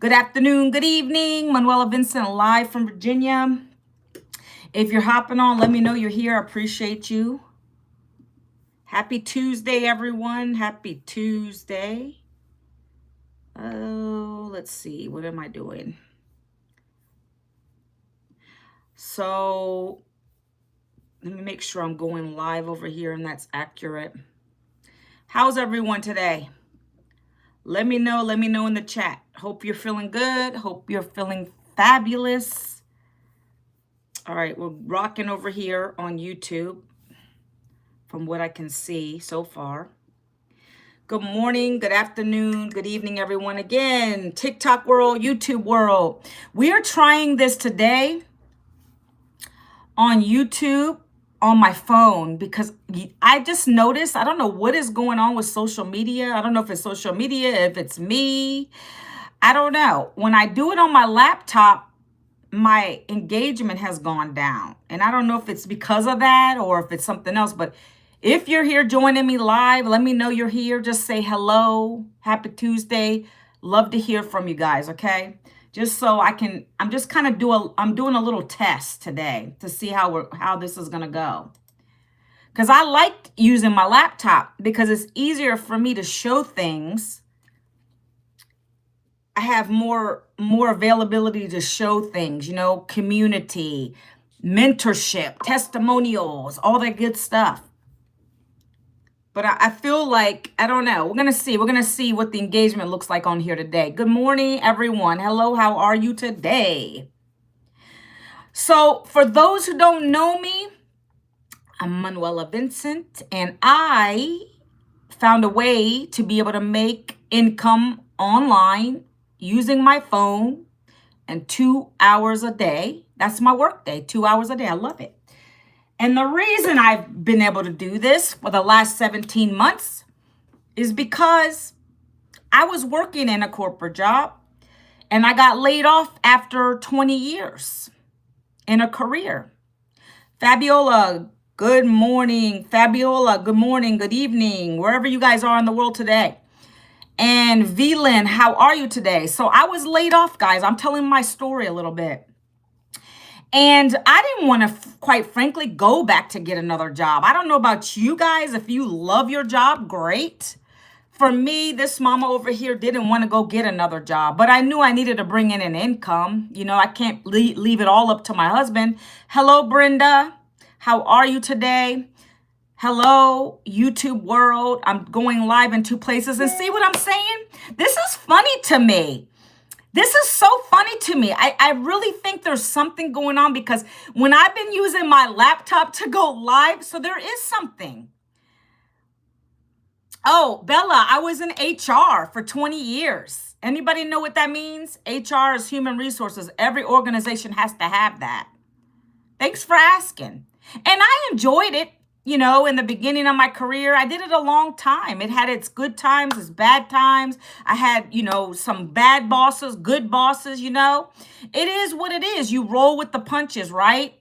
good afternoon, good evening. Manuela, Vincent, live from Virginia. If you're hopping on, let me know you're here. I appreciate you. Happy Tuesday, everyone. Happy Tuesday. Oh, let's see. What am I doing? So let me make sure I'm going live over here and that's accurate. How's everyone today? Let me know in the chat. Hope you're feeling good. Hope you're feeling fabulous. All right, we're rocking over here on YouTube from what I can see so far. Good morning, good afternoon, good evening, everyone. Again, TikTok world, YouTube world. We are trying this today on YouTube on my phone because I just noticed, I don't know what is going on with social media. I don't know if it's social media, if it's me. I don't know. When I do it on my laptop, my engagement has gone down. And I don't know if it's because of that or if it's something else. But if you're here joining me live, let me know you're here. Just say hello. Happy Tuesday. Love to hear from you guys, okay? Just so I'm just kind of I'm doing a little test today to see how this is going to go. Because I like using my laptop because it's easier for me to show things. I have more availability to show things, community, mentorship, testimonials, all that good stuff. But I feel like, I don't know. We're going to see what the engagement looks like on here today. Good morning, everyone. Hello, how are you today? So for those who don't know me, I'm Manuela Vincent, and I found a way to be able to make income online using my phone and 2 hours a day. That's my work day, 2 hours a day. I love it. And the reason I've been able to do this for the last 17 months is because I was working in a corporate job and I got laid off after 20 years in a career. Fabiola, good morning. Fabiola, good morning, good evening, wherever you guys are in the world today. And Velin, how are you today? So I was laid off, guys. I'm telling my story a little bit. And I didn't want to, quite frankly, go back to get another job. I don't know about you guys. If you love your job, great. For me, this mama over here didn't want to go get another job, but I knew I needed to bring in an income. I can't leave it all up to my husband. Hello, Brenda. How are you today? Hello, YouTube world. I'm going live in 2 places and see what I'm saying? This is funny to me. This is so funny to me. I really think there's something going on because when I've been using my laptop to go live, so there is something. Oh, Bella, I was in HR for 20 years. Anybody know what that means? HR is human resources. Every organization has to have that. Thanks for asking. And I enjoyed it. In the beginning of my career, I did it a long time. It had its good times, its bad times. I had, some bad bosses, good bosses, It is what it is. You roll with the punches, right?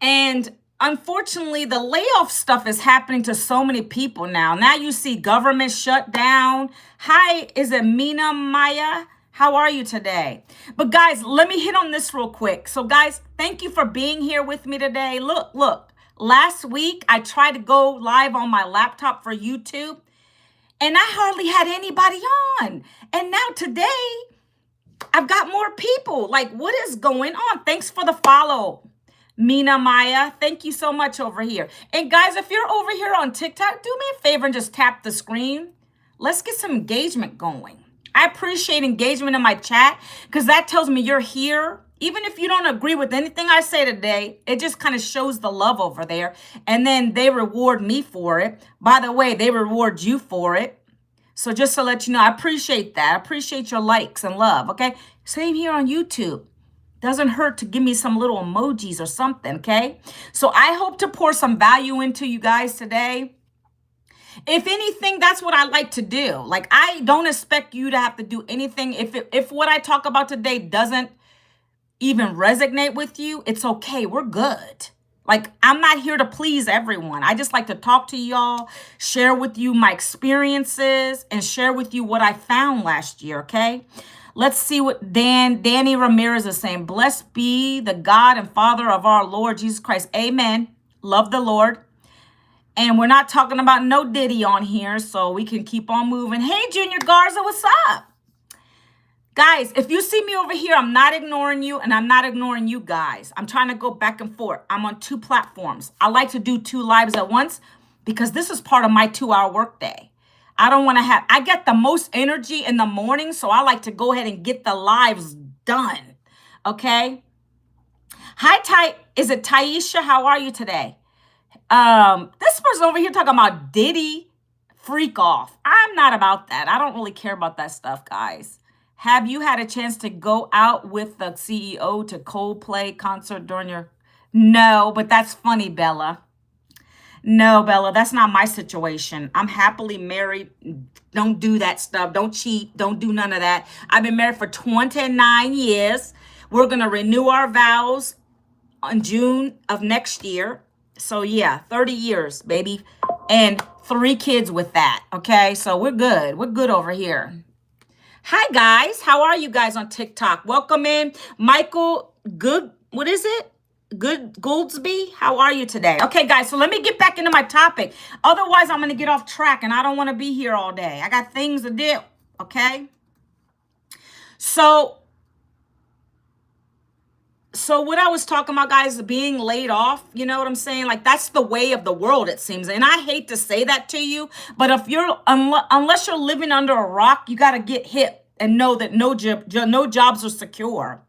And unfortunately, the layoff stuff is happening to so many people now. Now you see government shut down. Hi, is it Mina Maya? How are you today? But guys, let me hit on this real quick. So guys, thank you for being here with me today. Look. Last week, I tried to go live on my laptop for YouTube, and I hardly had anybody on. And now today, I've got more people. Like, what is going on? Thanks for the follow, Mina Maya. Thank you so much over here. And guys, if you're over here on TikTok, do me a favor and just tap the screen. Let's get some engagement going. I appreciate engagement in my chat because that tells me you're here. Even if you don't agree with anything I say today, it just kind of shows the love over there. And then they reward me for it. By the way, they reward you for it. So just to let you know, I appreciate that. I appreciate your likes and love, okay? Same here on YouTube. Doesn't hurt to give me some little emojis or something, okay? So I hope to pour some value into you guys today. If anything, that's what I like to do. Like, I don't expect you to have to do anything. If what I talk about today doesn't even resonate with you, it's okay. We're good. Like, I'm not here to please everyone. I just like to talk to y'all, share with you my experiences, and share with you what I found last year, okay? Let's see what Danny Ramirez is saying. Blessed be the God and Father of our Lord Jesus Christ. Amen. Love the Lord. And we're not talking about no Diddy on here, so we can keep on moving. Hey, Junior Garza, what's up? Guys, if you see me over here, I'm not ignoring you, and I'm not ignoring you guys. I'm trying to go back and forth. I'm on 2 platforms. I like to do 2 lives at once because this is part of my 2-hour workday. I get the most energy in the morning, so I like to go ahead and get the lives done. Okay? Hi, is it Taisha? How are you today? This person over here talking about Diddy freak off. I'm not about that. I don't really care about that stuff, guys. Have you had a chance to go out with the CEO to Coldplay concert during your... No, but that's funny, Bella. No, Bella, that's not my situation. I'm happily married. Don't do that stuff. Don't cheat. Don't do none of that. I've been married for 29 years. We're going to renew our vows in June of next year. So yeah, 30 years, baby. And 3 kids with that. Okay, so we're good. We're good over here. Hi, guys. How are you guys on TikTok? Welcome in. Michael what is it? Goldsby. How are you today? Okay, guys, so let me get back into my topic. Otherwise, I'm going to get off track, and I don't want to be here all day. I got things to do, okay? So what I was talking about, guys, being laid off, you know what I'm saying? Like, that's the way of the world, it seems. And I hate to say that to you, but if unless you're living under a rock, you got to get hip and know that no jobs are secure.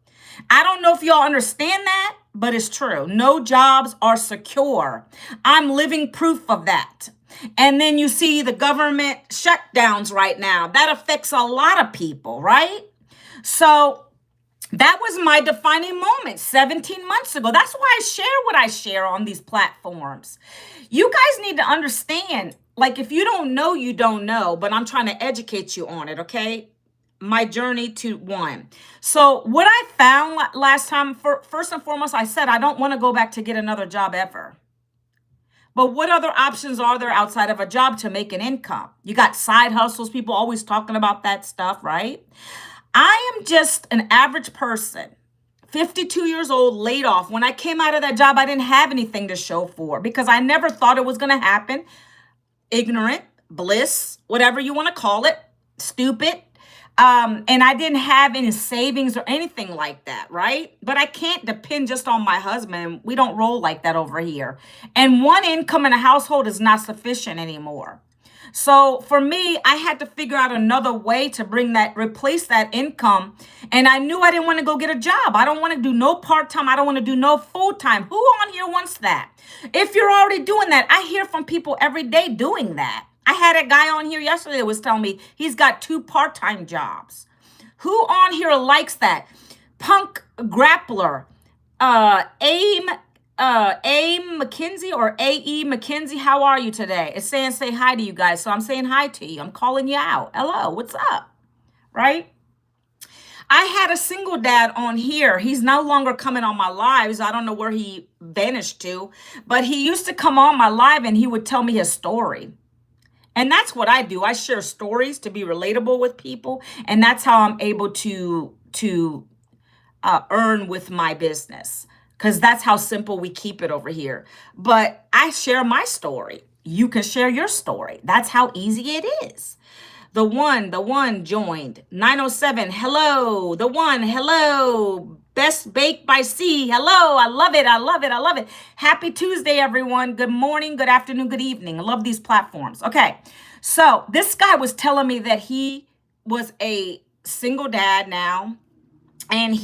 I don't know if y'all understand that, but it's true. No jobs are secure. I'm living proof of that. And then you see the government shutdowns right now. That affects a lot of people, right? So that was my defining moment 17 months ago. That's why I share what I share on these platforms. You guys need to understand, like, if you don't know, you don't know, but I'm trying to educate you on it, okay? My journey to one. So what I found last time, first and foremost, I said I don't want to go back to get another job ever. But what other options are there outside of a job to make an income? You got side hustles, people always talking about that stuff, right? I am just an average person, 52 years old, laid off. When I came out of that job, I didn't have anything to show for because I never thought it was going to happen. Ignorant, bliss, whatever you want to call it, stupid. And I didn't have any savings or anything like that, right? But I can't depend just on my husband. We don't roll like that over here. And one income in a household is not sufficient anymore. So for me, I had to figure out another way to replace that income. And I knew I didn't want to go get a job. I don't want to do no part-time. I don't want to do no full-time. Who on here wants that? If you're already doing that, I hear from people every day doing that. I had a guy on here yesterday that was telling me he's got 2 part-time jobs. Who on here likes that? Punk Grappler, AIM McKenzie or AE McKenzie, how are you today? It's saying say hi to you guys. So I'm saying hi to you. I'm calling you out. Hello, what's up? Right? I had a single dad on here. He's no longer coming on my lives. I don't know where he vanished to, but he used to come on my live and he would tell me his story. And that's what I do. I share stories to be relatable with people. And that's how I'm able to earn with my business. Because that's how simple we keep it over here. But I share my story. You can share your story. That's how easy it is. The one joined. 907, hello. The one, hello. Best Baked by C, hello. I love it. I love it. I love it. Happy Tuesday, everyone. Good morning, good afternoon, good evening. I love these platforms. Okay, so this guy was telling me that he was a single dad now. And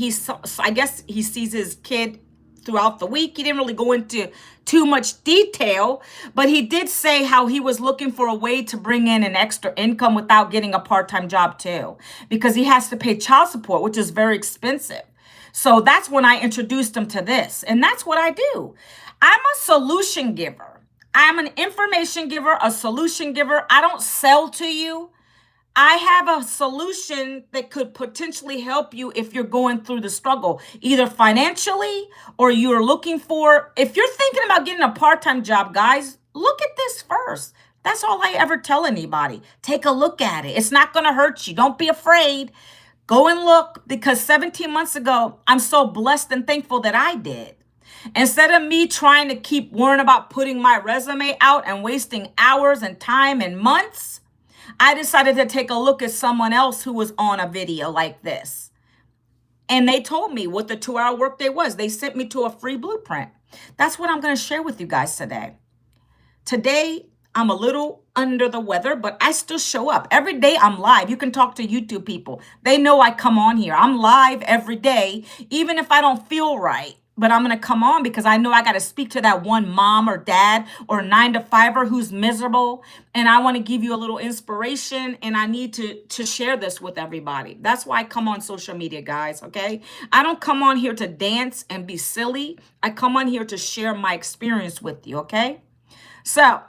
I guess he sees his kid throughout the week. He didn't really go into too much detail, but he did say how he was looking for a way to bring in an extra income without getting a part-time job too, because he has to pay child support, which is very expensive. So that's when I introduced him to this. And that's what I do. I'm a solution giver. I'm an information giver, a solution giver. I don't sell to you. I have a solution that could potentially help you if you're going through the struggle, either financially or you're looking for, if you're thinking about getting a part time job, guys, look at this first. That's all I ever tell anybody. Take a look at it. It's not going to hurt you. Don't be afraid. Go and look, because 17 months ago, I'm so blessed and thankful that I did. Instead of me trying to keep worrying about putting my resume out and wasting hours and time and months, I decided to take a look at someone else who was on a video like this. And they told me what the 2-hour workday was. They sent me to a free blueprint. That's what I'm going to share with you guys today. Today, I'm a little under the weather, but I still show up. Every day I'm live. You can talk to YouTube people. They know I come on here. I'm live every day, even if I don't feel right. But I'm going to come on because I know I got to speak to that one mom or dad or 9-to-5er who's miserable. And I want to give you a little inspiration, and I need to share this with everybody. That's why I come on social media, guys, okay? I don't come on here to dance and be silly. I come on here to share my experience with you, okay? So,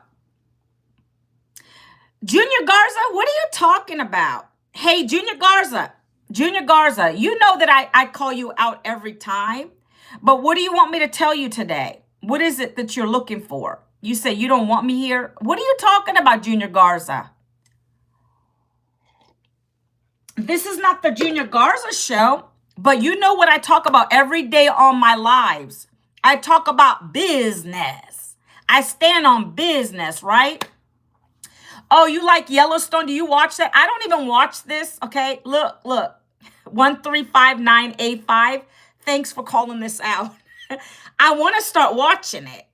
Junior Garza, what are you talking about? Hey, Junior Garza, you know that I call you out every time. But what do you want me to tell you today? What is it that you're looking for? You say you don't want me here. What are you talking about, Junior Garza? This is not the Junior Garza show, but you know what I talk about every day on my lives. I talk about business. I stand on business, right? Oh, you like Yellowstone? Do you watch that? I don't even watch this, okay? Look. 135985. Thanks for calling this out. I want to start watching it.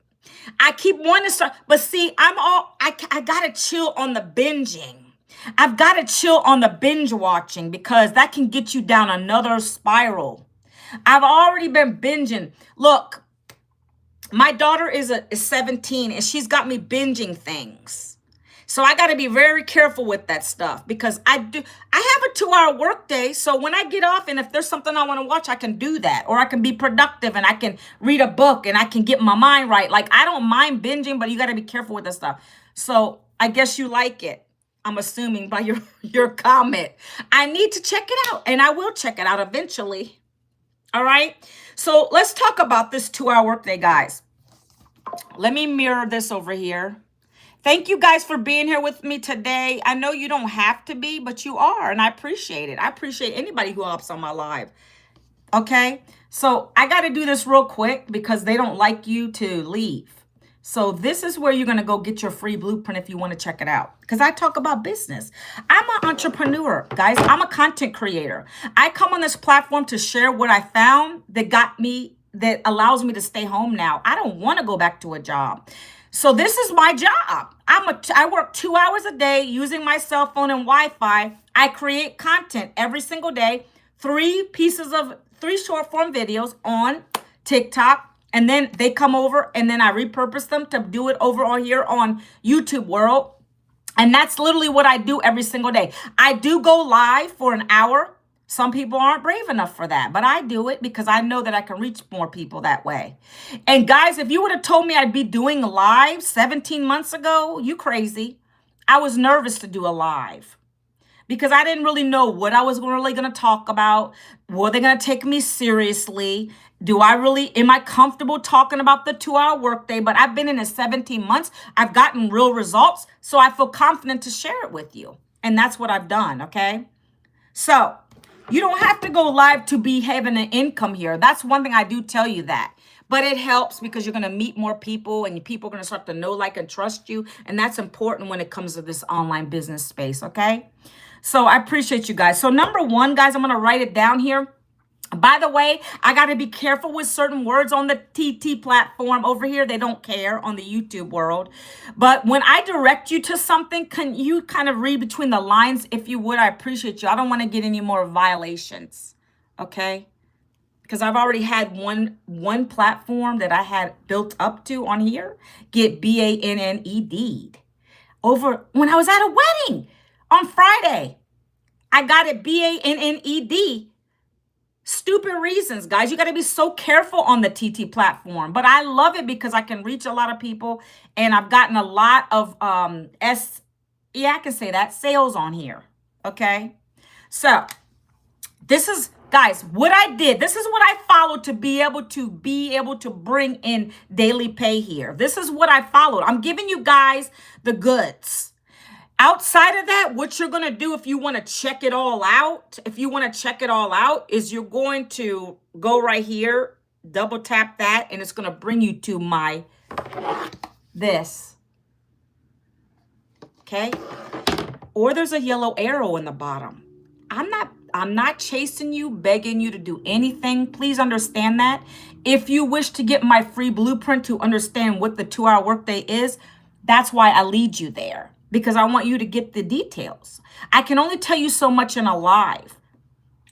I keep wanting to start, but see, I got to chill on the binging. I've got to chill on the binge watching because that can get you down another spiral. I've already been binging. Look, my daughter is 17 and she's got me binging things. So I got to be very careful with that stuff because I have a 2-hour workday. So when I get off and if there's something I want to watch, I can do that, or I can be productive and I can read a book and I can get my mind right. Like, I don't mind binging, but you got to be careful with that stuff. So I guess you like it. I'm assuming by your comment. I need to check it out, and I will check it out eventually. All right. So let's talk about this 2-hour workday, guys. Let me mirror this over here. Thank you guys for being here with me today. I know you don't have to be, but you are, and I appreciate it. I appreciate anybody who hops on my live. Okay? So I got to do this real quick because they don't like you to leave. So this is where you're going to go get your free blueprint if you want to check it out. Because I talk about business. I'm an entrepreneur, guys. I'm a content creator. I come on this platform to share what I found that allows me to stay home now. I don't want to go back to a job. So this is my job. I work 2 hours a day using my cell phone and Wi-Fi. I create content every single day, 3 short form videos on TikTok, and then they come over and then I repurpose them to do it over on here on YouTube World. And that's literally what I do every single day. I do go live for an hour. Some people aren't brave enough for that, but I do it because I know that I can reach more people that way. And guys, if you would have told me I'd be doing live 17 months ago, you crazy. I was nervous to do a live because I didn't really know what I was really going to talk about. Were they going to take me seriously? Am I comfortable talking about the 2-hour workday? But I've been in it 17 months. I've gotten real results. So I feel confident to share it with you. And that's what I've done. Okay. So you don't have to go live to be having an income here. That's one thing I do tell you that. But it helps because you're going to meet more people and people are going to start to know, like, and trust you. And that's important when it comes to this online business space, okay? So I appreciate you guys. So number 1, guys, I'm going to write it down here. By the way, I got to be careful with certain words on the TT platform over here. They don't care on the YouTube world. But when I direct you to something, can you kind of read between the lines? If you would, I appreciate you. I don't want to get any more violations, okay? Because I've already had one platform that I had built up to on here get BANNED. Over when I was at a wedding on Friday. I got it BANNED. Stupid reasons, guys. You got to be so careful on the TT platform. But I love it because I can reach a lot of people. And I've gotten a lot of, I can say that, sales on here. Okay? So, this is, guys, what I did. This is what I followed to be able to bring in daily pay here. This is what I followed. I'm giving you guys the goods. Outside of that, what you're going to do if you want to check it all out, is you're going to go right here, double tap that, and it's going to bring you to this. Okay? Or there's a yellow arrow in the bottom. I'm not chasing you, begging you to do anything. Please understand that. If you wish to get my free blueprint to understand what the 2-hour workday is, that's why I lead you there, because I want you to get the details. I can only tell you so much in a live.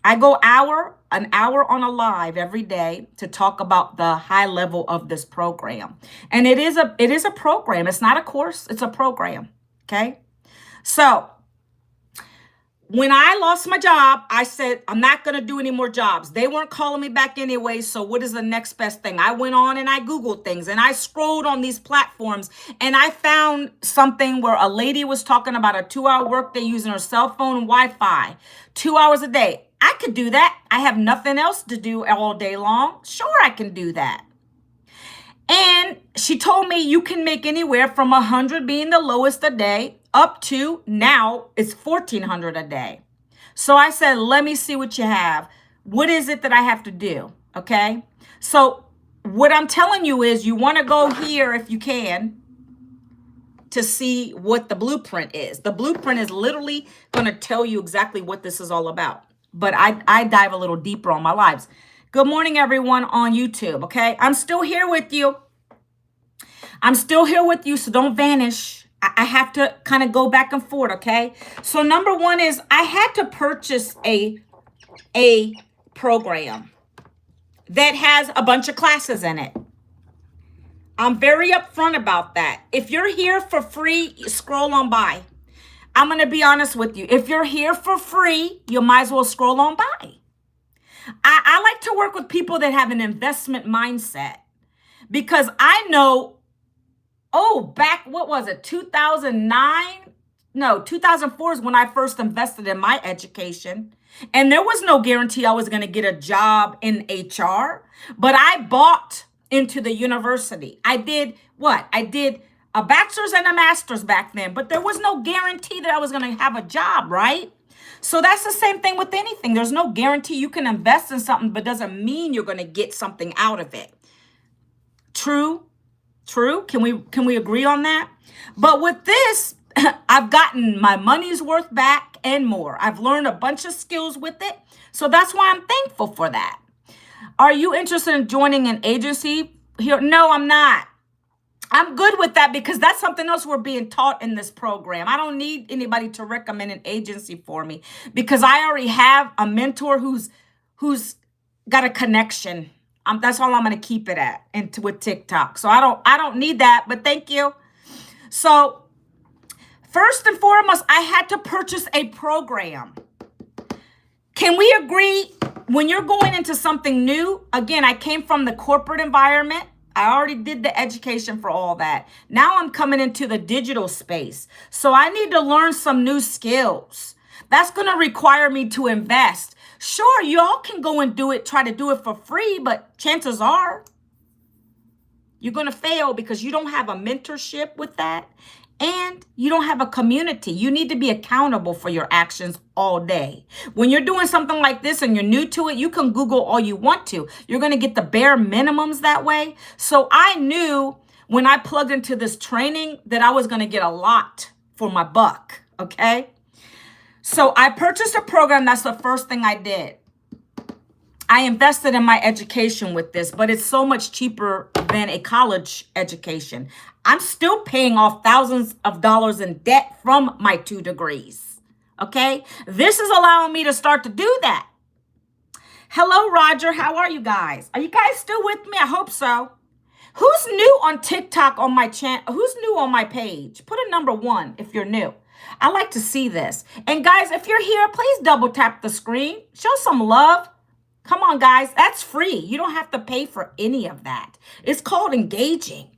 I go an hour on a live every day to talk about the high level of this program. And it is a program. It's not a course, it's a program. Okay? So, when I lost my job, I said, I'm not going to do any more jobs. They weren't calling me back anyway, so what is the next best thing? I went on and I Googled things, and I scrolled on these platforms, and I found something where a lady was talking about a 2-hour workday using her cell phone and Wi-Fi, 2 hours a day. I could do that. I have nothing else to do all day long. Sure, I can do that. And she told me you can make anywhere from 100 being the lowest a day up to now it's 1,400 a day. So I said, let me see what you have. What is it that I have to do? Okay. So what I'm telling you is you want to go here if you can to see what the blueprint is. The blueprint is literally going to tell you exactly what this is all about. But I dive a little deeper on my lives. Good morning, everyone on YouTube. Okay. I'm still here with you. So don't vanish. I have to kind of go back and forth, okay? So number one is I had to purchase a program that has a bunch of classes in it. I'm very upfront about that. If you're here for free, scroll on by. I'm going to be honest with you. If you're here for free, you might as well scroll on by. I like to work with people that have an investment mindset, because I know, back, what was it, 2009? No, 2004 is when I first invested in my education. And there was no guarantee I was going to get a job in HR. But I bought into the university. I did what? I did a bachelor's and a master's back then. But there was no guarantee that I was going to have a job, right? So that's the same thing with anything. There's no guarantee. You can invest in something, but doesn't mean you're going to get something out of it. True? Can we agree on that? But with this, I've gotten my money's worth back and more. I've learned a bunch of skills with it. So that's why I'm thankful for that. Are you interested in joining an agency here? No, I'm not. I'm good with that because that's something else we're being taught in this program. I don't need anybody to recommend an agency for me because I already have a mentor who's got a connection. That's all I'm going to keep it at with TikTok. So I don't need that, but thank you. So first and foremost, I had to purchase a program. Can we agree when you're going into something new? Again, I came from the corporate environment. I already did the education for all that. Now I'm coming into the digital space. So I need to learn some new skills. That's going to require me to invest. Sure, y'all can go and try to do it for free, but chances are you're going to fail because you don't have a mentorship with that and you don't have a community. You need to be accountable for your actions all day. When you're doing something like this and you're new to it, you can Google all you want to. You're going to get the bare minimums that way. So I knew when I plugged into this training that I was going to get a lot for my buck, okay? So I purchased a program. That's the first thing I did. I invested in my education with this, but it's so much cheaper than a college education. I'm still paying off thousands of dollars in debt from my 2 degrees. Okay? This is allowing me to start to do that. Hello, Roger. How are you guys? Are you guys still with me? I hope so. Who's new on TikTok on my channel? Who's new on my page? Put a number 1 if you're new. I like to see this. And guys, if you're here, please double tap the screen. Show some love. Come on, guys. That's free. You don't have to pay for any of that. It's called engaging.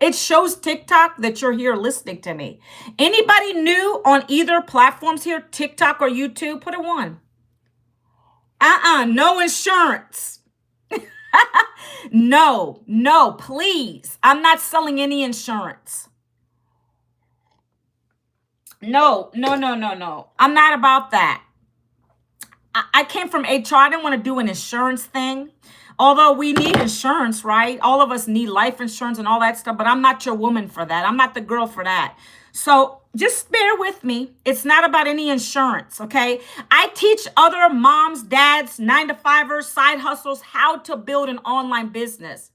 It shows TikTok that you're here listening to me. Anybody new on either platforms here, TikTok or YouTube, put a one. No insurance. No, please. I'm not selling any insurance. No. I'm not about that. I came from HR. I didn't want to do an insurance thing. Although we need insurance, right? All of us need life insurance and all that stuff, but I'm not your woman for that. I'm not the girl for that. So just bear with me. It's not about any insurance, okay? I teach other moms, dads, 9-to-5ers, side hustles, how to build an online business.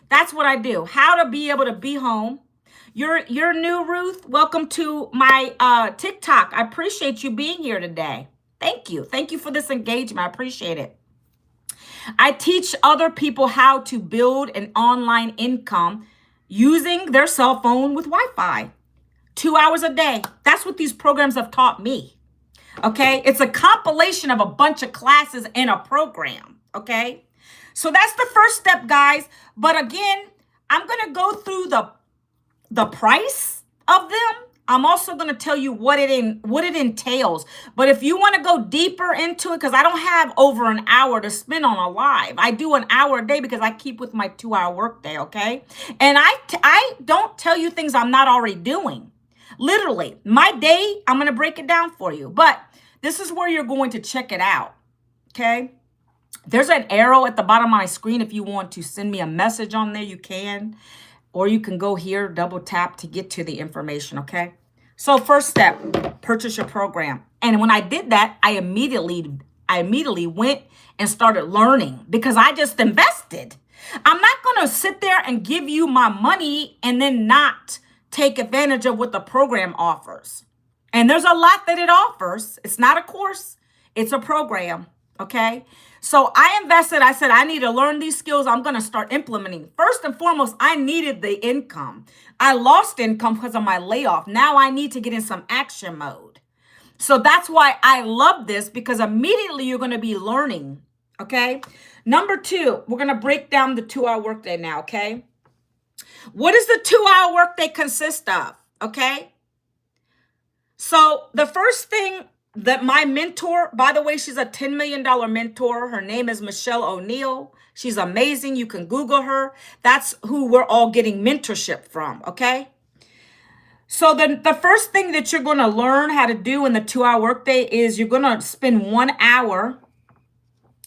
That's what I do. How to be able to be home. You're new, Ruth. Welcome to my TikTok. I appreciate you being here today. Thank you. Thank you for this engagement. I appreciate it. I teach other people how to build an online income using their cell phone with Wi-Fi. 2 hours a day. That's what these programs have taught me. Okay? It's a compilation of a bunch of classes in a program. Okay? So that's the first step, guys. But again, I'm going to go through the price of them. I'm also going to tell you what it entails. But if you want to go deeper into it, because I don't have over an hour to spend on a live. I do an hour a day because I keep with my 2-hour workday, okay? And I don't tell you things I'm not already doing. Literally, my day, I'm going to break it down for you. But this is where you're going to check it out, okay? There's an arrow at the bottom of my screen. If you want to send me a message on there, you can. Or you can go here, double tap to get to the information, okay? So first step, purchase your program. And when I did that, I immediately went and started learning because I just invested. I'm not going to sit there and give you my money and then not take advantage of what the program offers. And there's a lot that it offers. It's not a course. It's a program, okay? So I invested. I said, I need to learn these skills. I'm going to start implementing. First and foremost, I needed the income. I lost income because of my layoff. Now I need to get in some action mode. So that's why I love this, because immediately you're going to be learning. Okay. Number 2, we're going to break down the 2-hour workday now. Okay. What does the 2-hour workday consist of? Okay. So the first thing that my mentor, by the way, she's a $10 million mentor. Her name is Michelle O'Neill. She's amazing. You can Google her. That's who we're all getting mentorship from, okay? So the first thing that you're going to learn how to do in the 2-hour workday is you're going to spend 1 hour.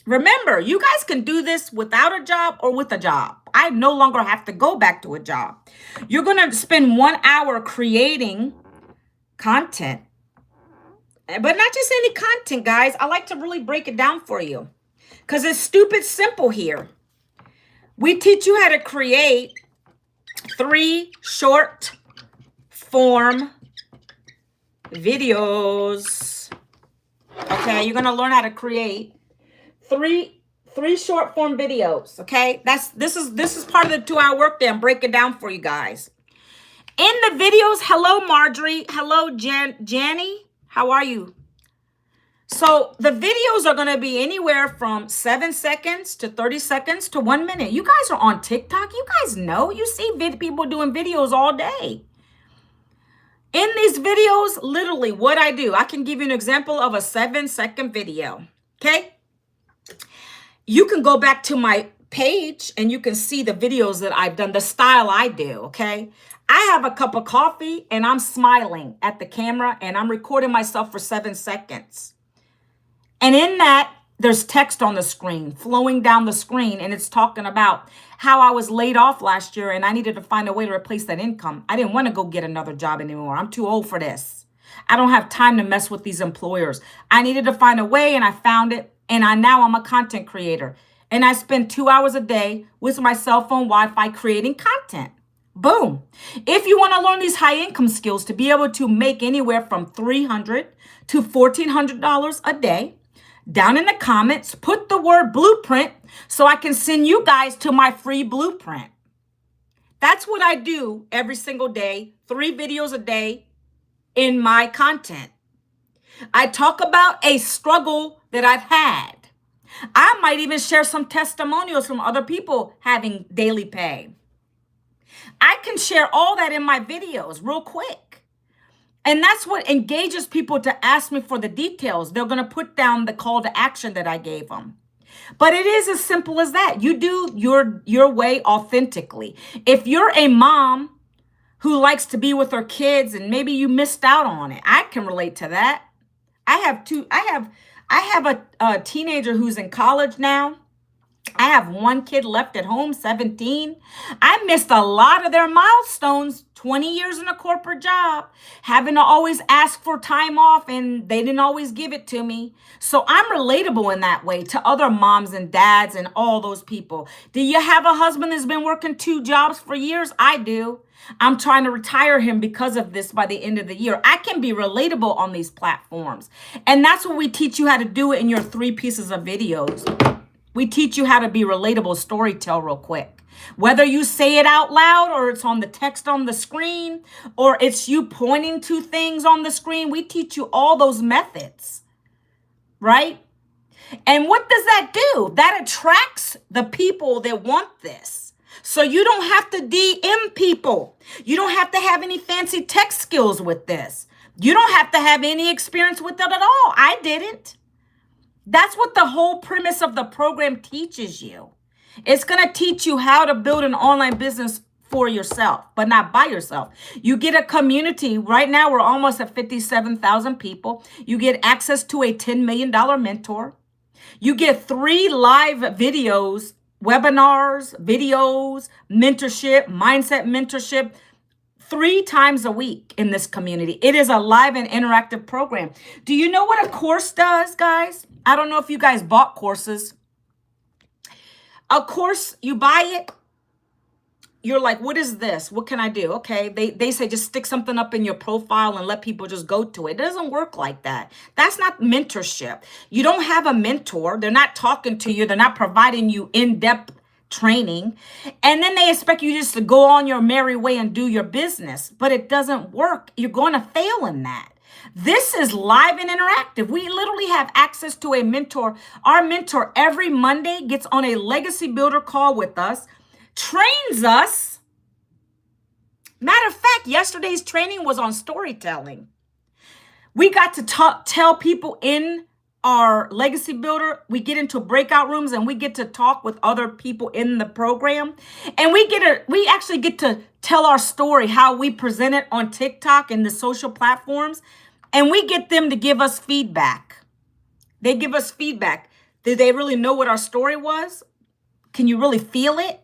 Remember, you guys can do this without a job or with a job. I no longer have to go back to a job. You're going to spend 1 hour creating content. But not just any content, guys. I like to really break it down for you because it's stupid simple here. We teach you how to create 3 short form videos. Okay, you're going to learn how to create three short form videos. Okay, this is part of the 2-hour workday. I'm breaking down for you guys. In the videos, hello Marjorie, hello Jenny. How are you? So the videos are going to be anywhere from 7 seconds to 30 seconds to 1 minute. You guys are on TikTok. You guys know. You see people doing videos all day. In these videos, literally what I do, I can give you an example of a 7-second video. Okay. You can go back to my page and you can see the videos that I've done, the style I do. Okay. I have a cup of coffee and I'm smiling at the camera and I'm recording myself for 7 seconds. And in that, there's text on the screen, flowing down the screen, and it's talking about how I was laid off last year and I needed to find a way to replace that income. I didn't want to go get another job anymore. I'm too old for this. I don't have time to mess with these employers. I needed to find a way and I found it. And now I'm a content creator. And I spend 2 hours a day with my cell phone Wi-Fi creating content. Boom. If you want to learn these high income skills to be able to make anywhere from $300 to $1,400 a day, down in the comments, put the word blueprint so I can send you guys to my free blueprint. That's what I do every single day, 3 videos a day in my content. I talk about a struggle that I've had. I might even share some testimonials from other people having daily pay. I can share all that in my videos real quick. And that's what engages people to ask me for the details. They're going to put down the call to action that I gave them. But it is as simple as that. You do your way authentically. If you're a mom who likes to be with her kids and maybe you missed out on it, I can relate to that. I have a teenager who's in college now. I have one kid left at home, 17. I missed a lot of their milestones, 20 years in a corporate job, having to always ask for time off, and they didn't always give it to me. So I'm relatable in that way to other moms and dads and all those people. Do you have a husband that's been working 2 jobs for years? I do. I'm trying to retire him because of this by the end of the year. I can be relatable on these platforms. And that's what we teach you how to do it in your 3 pieces of videos. We teach you how to be relatable, storytell real quick. Whether you say it out loud or it's on the text on the screen or it's you pointing to things on the screen, we teach you all those methods, right? And what does that do? That attracts the people that want this. So you don't have to DM people. You don't have to have any fancy tech skills with this. You don't have to have any experience with it at all. I didn't. That's what the whole premise of the program teaches you. It's going to teach you how to build an online business for yourself, but not by yourself. You get a community. Right now, we're almost at 57,000 people. You get access to a $10 million mentor. You get 3 live videos, webinars, videos, mentorship, mindset mentorship, 3 times a week in this community. It is a live and interactive program. Do you know what a course does, guys? I don't know if you guys bought courses. A course, you buy it. You're like, what is this? What can I do? Okay, they say just stick something up in your profile and let people just go to it. It doesn't work like that. That's not mentorship. You don't have a mentor. They're not talking to you. They're not providing you in-depth training. And then they expect you just to go on your merry way and do your business. But it doesn't work. You're going to fail in that. This is live and interactive. We literally have access to a mentor. Our mentor every Monday gets on a legacy builder call with us, trains us. Matter of fact, yesterday's training was on storytelling. We got to tell people in our legacy builder, we get into breakout rooms and we get to talk with other people in the program. And we actually get to tell our story, how we present it on TikTok and the social platforms. And we get them to give us feedback. They give us feedback. Did they really know what our story was? Can you really feel it?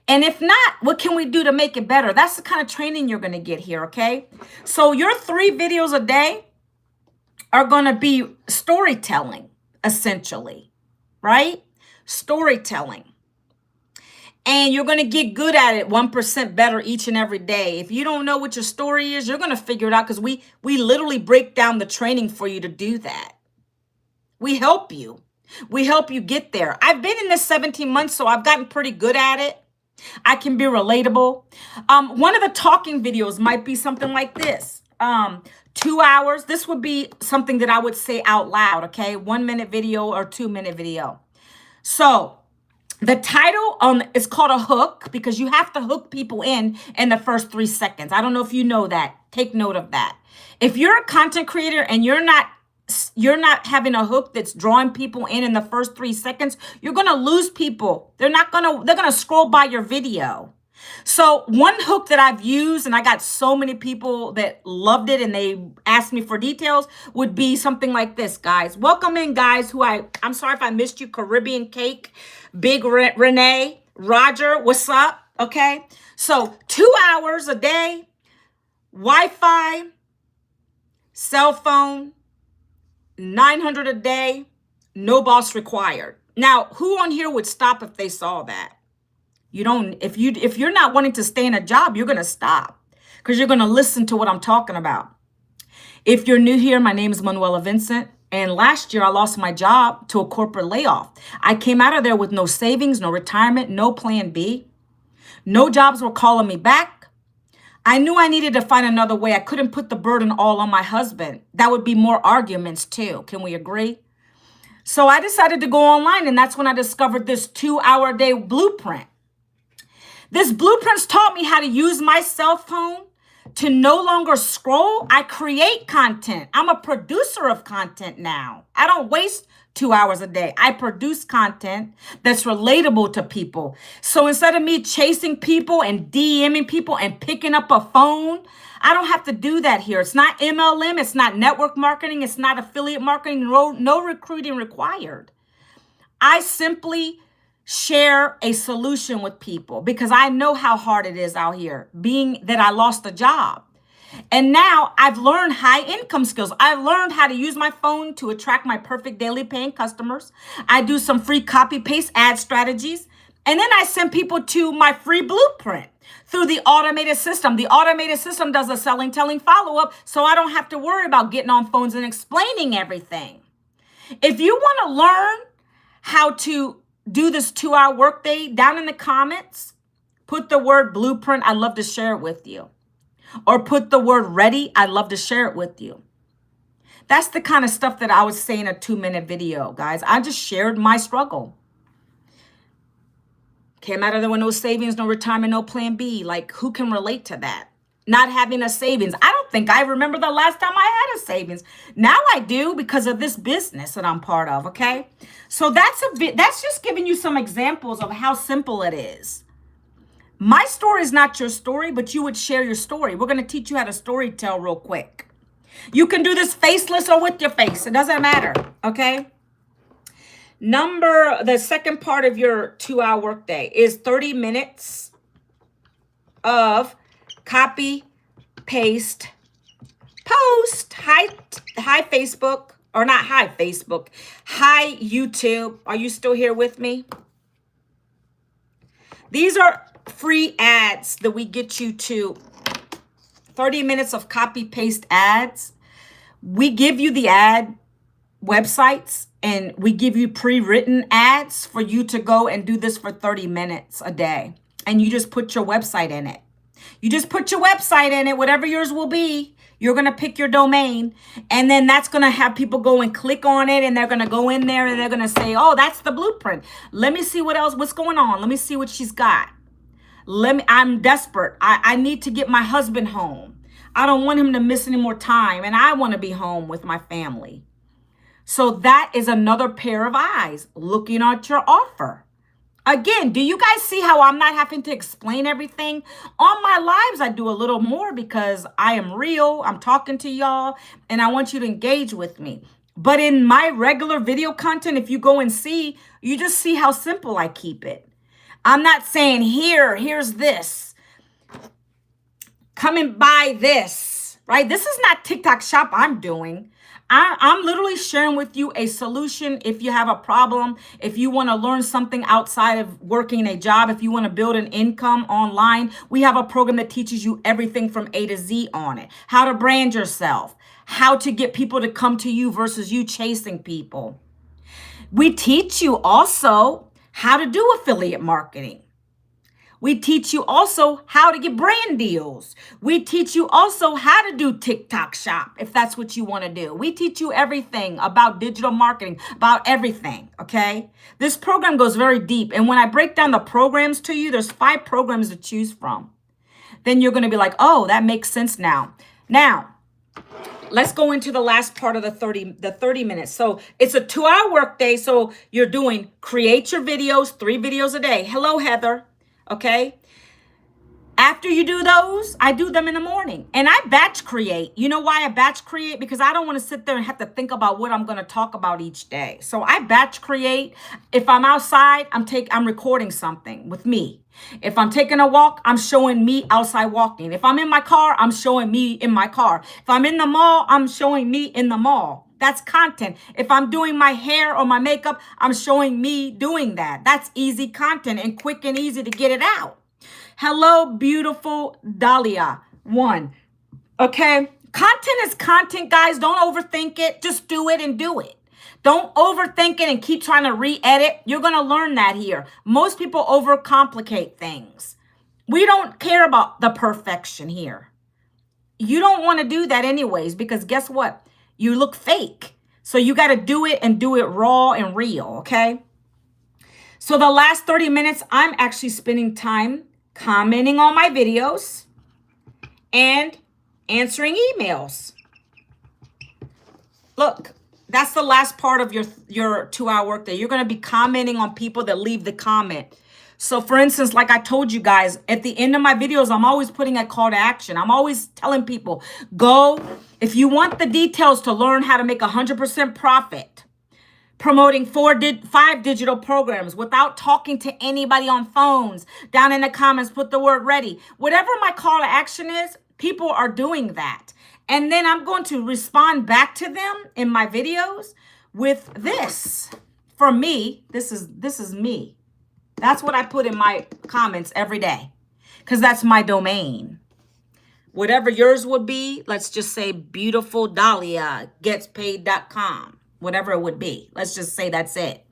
And if not, what can we do to make it better? That's the kind of training you're going to get here, okay? So your 3 videos a day are going to be storytelling, essentially, right? Storytelling. And you're going to get good at it 1% better each and every day. If you don't know what your story is, you're going to figure it out because we literally break down the training for you to do that. We help you. We help you get there. I've been in this 17 months, so I've gotten pretty good at it. I can be relatable. One of the talking videos might be something like this. 2 hours. This would be something that I would say out loud, okay? 1-minute video or 2-minute video. So the title is called a hook because you have to hook people in the first 3 seconds. I don't know if you know that. Take note of that. If you're a content creator and you're not having a hook that's drawing people in the first 3 seconds, you're going to lose people. They're going to scroll by your video. So one hook that I've used, and I got so many people that loved it and they asked me for details, would be something like this, guys. Welcome in, guys, I'm sorry if I missed you. Caribbean Cake, Big Renee, Roger, what's up? Okay. So 2 hours a day, Wi-Fi, cell phone, 900 a day, no boss required. Now, who on here would stop if they saw that? You don't, if you're not wanting to stay in a job, you're going to stop because you're going to listen to what I'm talking about. If you're new here, my name is Manuela Vincent. And last year I lost my job to a corporate layoff. I came out of there with no savings, no retirement, no plan B. No jobs were calling me back. I knew I needed to find another way. I couldn't put the burden all on my husband. That would be more arguments too. Can we agree? So I decided to go online, and that's when I discovered this 2-hour-a-day blueprint. This blueprints taught me how to use my cell phone to no longer scroll. I create content. I'm a producer of content now. I don't waste 2 hours a day. I produce content that's relatable to people. So instead of me chasing people and DMing people and picking up a phone, I don't have to do that here. It's not MLM. It's not network marketing. It's not affiliate marketing. No recruiting required. I simply share a solution with people because I know how hard it is out here, being that I lost a job. And now I've learned high income skills. I learned how to use my phone to attract my perfect daily paying customers. I do some free copy paste ad strategies. And then I send people to my free blueprint through the automated system. The automated system does a selling, telling follow-up, so I don't have to worry about getting on phones and explaining everything. If you want to learn how to do this 2-hour workday, down in the comments, put the word blueprint. I'd love to share it with you. Or put the word ready. I'd love to share it with you. That's the kind of stuff that I would say in a 2-minute video, guys. I just shared my struggle. Came out of there with no savings, no retirement, no plan B. Like, who can relate to that? Not having a savings. I don't think I remember the last time I had a savings. Now I do because of this business that I'm part of, okay? So that's just giving you some examples of how simple it is. My story is not your story, but you would share your story. We're going to teach you how to story tell real quick. You can do this faceless or with your face. It doesn't matter, okay? The second part of your 2-hour workday is 30 minutes of copy, paste, post. Hi Facebook, or not hi Facebook. Hi YouTube. Are you still here with me? These are free ads that we get you to 30 minutes of copy paste ads. We give you the ad websites and we give you pre-written ads for you to go and do this for 30 minutes a day. And you just put your website in it. You just put your website in it, whatever yours will be. You're going to pick your domain, and then that's going to have people go and click on it, and they're going to go in there, and they're going to say, oh, that's the blueprint. Let me see what's going on. Let me see what she's got. I'm desperate. I need to get my husband home. I don't want him to miss any more time, and I want to be home with my family. So that is another pair of eyes looking at your offer. Again, do you guys see how I'm not having to explain everything? On my lives, I do a little more because I am real. I'm talking to y'all and I want you to engage with me. But in my regular video content, if you go and see, you just see how simple I keep it. I'm not saying here's this. Come and buy this, right? This is not TikTok shop I'm doing. I'm literally sharing with you a solution if you have a problem, if you want to learn something outside of working a job, if you want to build an income online. We have a program that teaches you everything from A to Z on it. How to brand yourself, how to get people to come to you versus you chasing people. We teach you also how to do affiliate marketing. We teach you also how to get brand deals. We teach you also how to do TikTok shop, if that's what you want to do. We teach you everything about digital marketing, about everything, okay? This program goes very deep. And when I break down the programs to you, there's 5 programs to choose from. Then you're going to be like, oh, that makes sense now. Now, let's go into the last part of the 30 minutes. So it's a 2-hour workday. So you're doing create your videos, 3 videos a day. Hello, Heather. Okay. After you do those, I do them in the morning and I batch create. You know why I batch create? Because I don't want to sit there and have to think about what I'm going to talk about each day. So I batch create. If I'm outside, I'm recording something with me. If I'm taking a walk, I'm showing me outside walking. If I'm in my car, I'm showing me in my car. If I'm in the mall, I'm showing me in the mall. That's content. If I'm doing my hair or my makeup, I'm showing me doing that. That's easy content and quick and easy to get it out. Hello, beautiful Dahlia 1. Okay. Content is content, guys. Don't overthink it. Just do it and do it. Don't overthink it and keep trying to re-edit. You're going to learn that here. Most people overcomplicate things. We don't care about the perfection here. You don't want to do that anyways, because guess what? You look fake. So you got to do it and do it raw and real, okay? So the last 30 minutes, I'm actually spending time commenting on my videos, and answering emails. Look, that's the last part of your 2-hour workday. You're going to be commenting on people that leave the comment. So for instance, like I told you guys, at the end of my videos, I'm always putting a call to action. I'm always telling people, go, if you want the details to learn how to make 100% profit, promoting 5 digital programs without talking to anybody on phones, down in the comments, put the word ready. Whatever my call to action is, people are doing that. And then I'm going to respond back to them in my videos with this. For me, this is me. That's what I put in my comments every day, because that's my domain. Whatever yours would be, let's just say beautifuldahliagetspaid.com, whatever it would be. Let's just say that's it.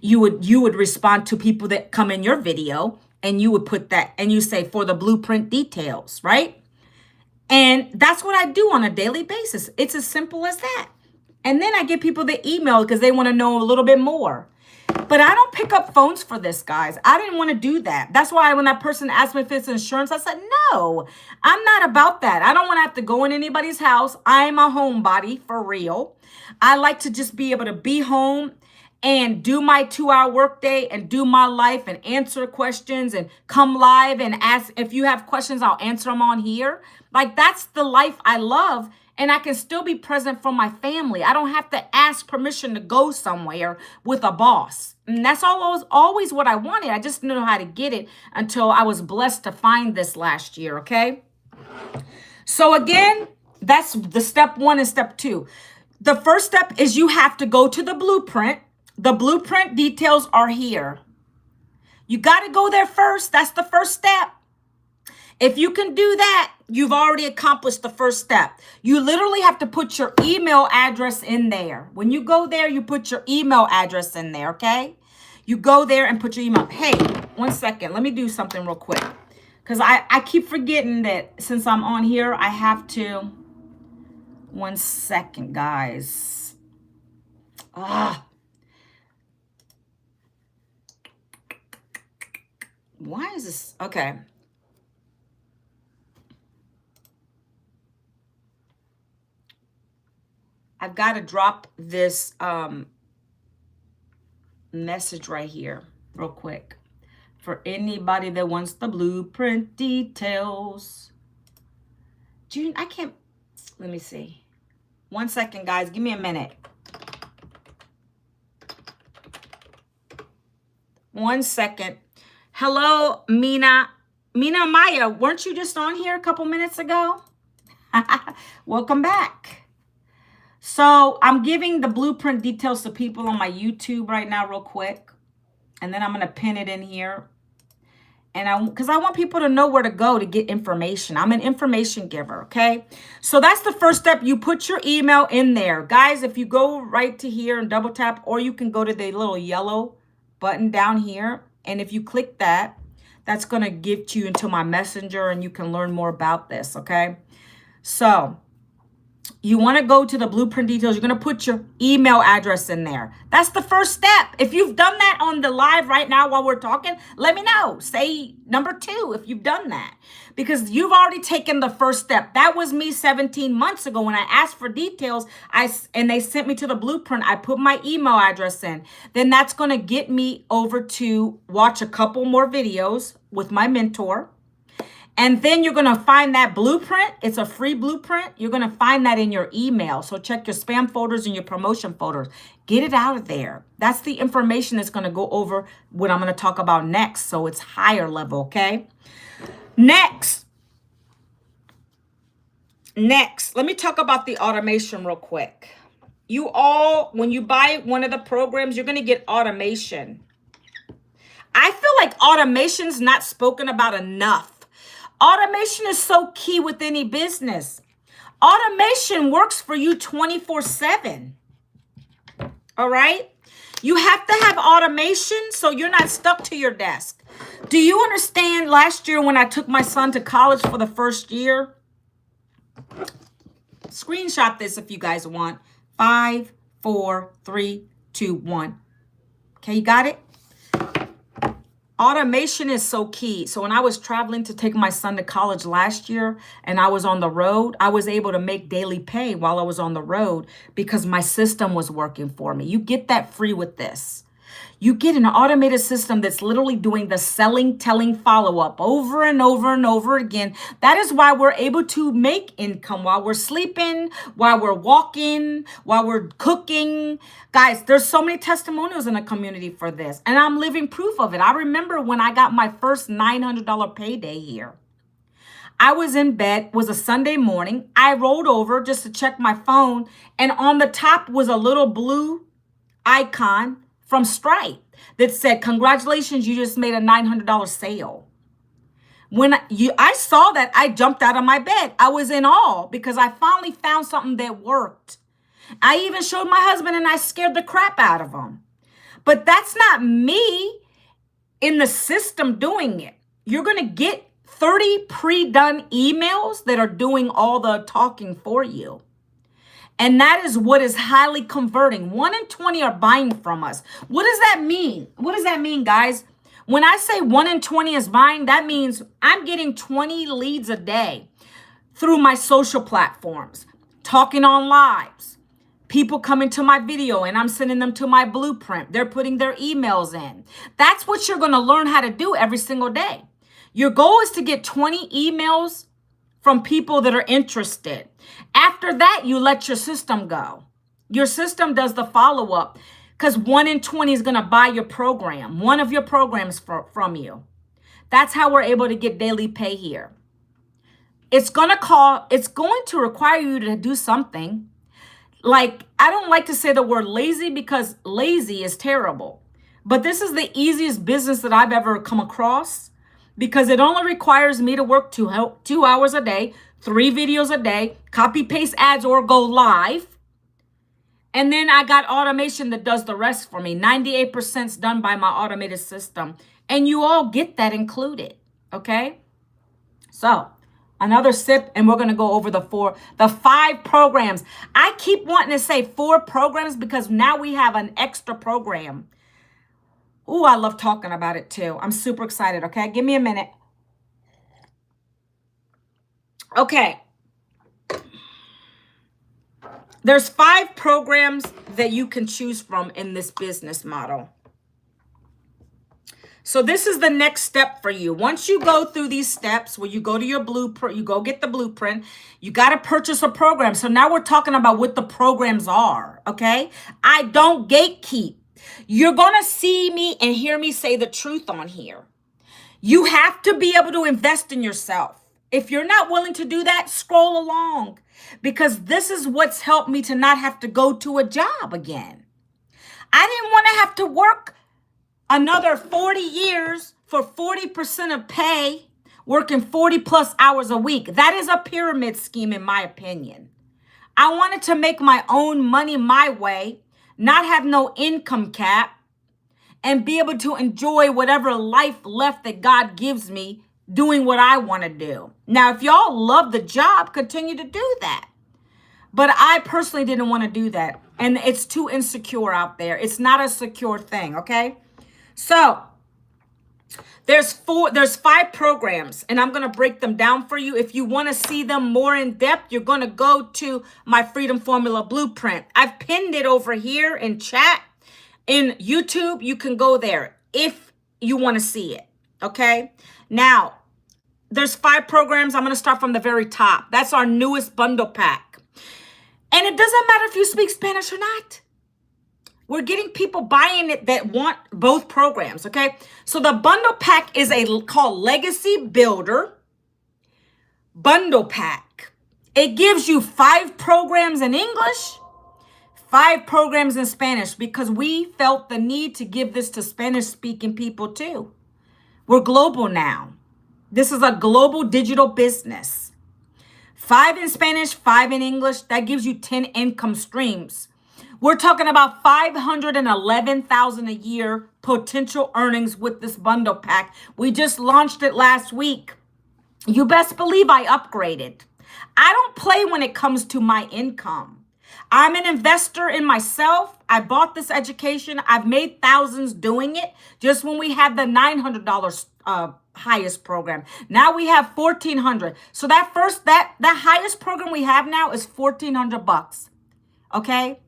You would respond to people that come in your video, and you would put that, and you say, for the blueprint details, right? And that's what I do on a daily basis. It's as simple as that. And then I get people the email because they want to know a little bit more. But I don't pick up phones for this, guys. I didn't want to do that. That's why when that person asked me if it's insurance, I said, no, I'm not about that. I don't want to have to go in anybody's house. I'm a homebody for real. I like to just be able to be home and do my 2-hour workday and do my life and answer questions and come live and ask. If you have questions, I'll answer them on here. Like, that's the life I love. And I can still be present for my family. I don't have to ask permission to go somewhere with a boss. And that's always what I wanted. I just didn't know how to get it until I was blessed to find this last year, okay? So again, that's the step 1 and step 2. The first step is you have to go to the blueprint. The blueprint details are here. You got to go there first. That's the first step. If you can do that, you've already accomplished the first step. You literally have to put your email address in there. When you go there, you put your email address in there, okay? You go there and put your email. Hey, 1 second. Let me do something real quick. Because I keep forgetting that since I'm on here, I have to... 1 second, guys. Why is this? Okay. I've got to drop this message right here real quick for anybody that wants the blueprint details. June, I can't, let me see. 1 second, guys. Give me a minute. 1 second. Hello, Mina. Mina Maya, weren't you just on here a couple minutes ago? Welcome back. So I'm giving the blueprint details to people on my YouTube right now real quick. And then I'm going to pin it in here. And because I want people to know where to go to get information. I'm an information giver, okay? So that's the first step. You put your email in there. Guys, if you go right to here and double tap, or you can go to the little yellow button down here. And if you click that, that's going to get you into my messenger and you can learn more about this, okay? So you want to go to the blueprint details. You're going to put your email address in there. That's the first step. If you've done that on the live right now while we're talking, let me know. Say number 2 if you've done that, because you've already taken the first step. That was me 17 months ago when I asked for details and they sent me to the blueprint. I put my email address in. Then that's going to get me over to watch a couple more videos with my mentor. And then you're going to find that blueprint. It's a free blueprint. You're going to find that in your email. So check your spam folders and your promotion folders. Get it out of there. That's the information that's going to go over what I'm going to talk about next. So it's higher level, okay? Next, let me talk about the automation real quick. You all, when you buy one of the programs, you're going to get automation. I feel like automation's not spoken about enough. Automation is so key with any business. Automation works for you 24/7. All right? You have to have automation so you're not stuck to your desk. Do you understand last year when I took my son to college for the first year? Screenshot this if you guys want. 5, 4, 3, 2, 1. Okay, you got it? Automation is so key. So when I was traveling to take my son to college last year and I was on the road, I was able to make daily pay while I was on the road because my system was working for me. You get that free with this. You get an automated system that's literally doing the selling, telling follow up over and over and over again. That is why we're able to make income while we're sleeping, while we're walking, while we're cooking. Guys, there's so many testimonials in the community for this, and I'm living proof of it. I remember when I got my first $900 payday here. I was in bed, it was a Sunday morning. I rolled over just to check my phone, and on the top was a little blue icon from Stripe that said, congratulations, you just made a $900 sale. When I saw that, I jumped out of my bed. I was in awe because I finally found something that worked. I even showed my husband and I scared the crap out of him. But that's not me in the system doing it. You're going to get 30 pre-done emails that are doing all the talking for you. And that is what is highly converting. 1 in 20 are buying from us. What does that mean? What does that mean, guys? When I say 1 in 20 is buying, that means I'm getting 20 leads a day through my social platforms, talking on lives, people coming to my video and I'm sending them to my blueprint. They're putting their emails in. That's what you're going to learn how to do every single day. Your goal is to get 20 emails from people that are interested. After that, you let your system go. Your system does the follow-up because 1 in 20 is going to buy your program, one of your programs from you. That's how we're able to get daily pay here. It's going to require you to do something. Like, I don't like to say the word lazy because lazy is terrible. But this is the easiest business that I've ever come across because it only requires me to work 2 hours a day, 3 videos a day, copy paste ads or go live. And then I got automation that does the rest for me. 98% is done by my automated system. And you all get that included, okay? So another sip, and we're going to go over the 5 programs. I keep wanting to say 4 programs because now we have an extra program. Ooh, I love talking about it too. I'm super excited, okay? Give me a minute. Okay. There's 5 programs that you can choose from in this business model. So this is the next step for you. Once you go through these steps where you go to your blueprint, you go get the blueprint, you got to purchase a program. So now we're talking about what the programs are, okay? I don't gatekeep. You're going to see me and hear me say the truth on here. You have to be able to invest in yourself. If you're not willing to do that, scroll along because this is what's helped me to not have to go to a job again. I didn't want to have to work another 40 years for 40% of pay, working 40 plus hours a week. That is a pyramid scheme in my opinion. I wanted to make my own money my way, not have no income cap, and be able to enjoy whatever life left that God gives me doing what I want to do. Now, if y'all love the job, continue to do that. But I personally didn't want to do that. And it's too insecure out there. It's not a secure thing, okay? So there's 5 programs, and I'm going to break them down for you. If you want to see them more in depth, you're going to go to my Freedom Formula Blueprint. I've pinned it over here in chat. In YouTube, you can go there if you want to see it, okay? Now, there's 5 programs. I'm going to start from the very top. That's our newest bundle pack. And it doesn't matter if you speak Spanish or not. We're getting people buying it that want both programs, okay? So the bundle pack is called Legacy Builder Bundle Pack. It gives you 5 programs in English, 5 programs in Spanish, because we felt the need to give this to Spanish-speaking people too. We're global now. This is a global digital business. 5 in Spanish, 5 in English. That gives you 10 income streams. We're talking about $511,000 a year potential earnings with this bundle pack. We just launched it last week. You best believe I upgraded. I don't play when it comes to my income. I'm an investor in myself. I bought this education. I've made thousands doing it. Just when we had the $900 highest program. Now we have 1,400. So that highest program we have now is 1,400 bucks. Okay?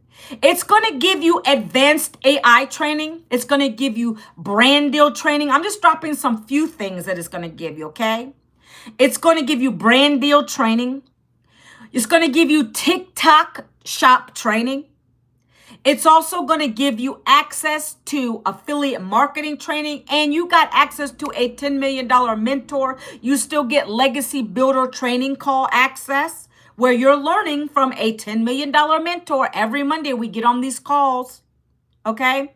It's going to give you advanced AI training. It's going to give you brand deal training. I'm just dropping some few things that it's going to give you, okay? It's going to give you brand deal training. It's going to give you TikTok shop training. It's also going to give you access to affiliate marketing training, and you got access to a $10 million mentor. You still get legacy builder training call access, where you're learning from a $10 million mentor. Every Monday we get on these calls, okay?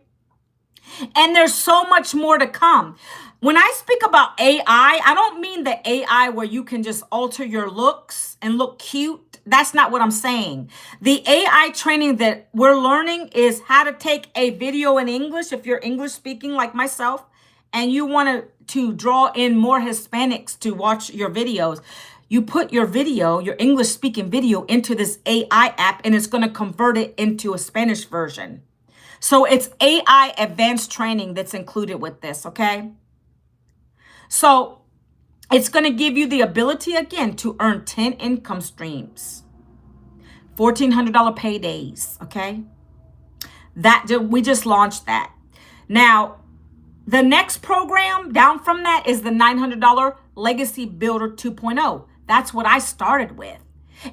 And there's so much more to come. When I speak about AI, I don't mean the AI where you can just alter your looks and look cute. That's not what I'm saying. The AI training that we're learning is how to take a video in English, if you're English speaking like myself, and you want to draw in more Hispanics to watch your videos. You put your video, your English speaking video, into this AI app, and it's going to convert it into a Spanish version. So it's AI advanced training that's included with this, okay? So it's going to give you the ability, again, to earn 10 income streams, $1,400 paydays, okay? We just launched that. Now, the next program down from that is the $900 Legacy Builder 2.0. That's what I started with.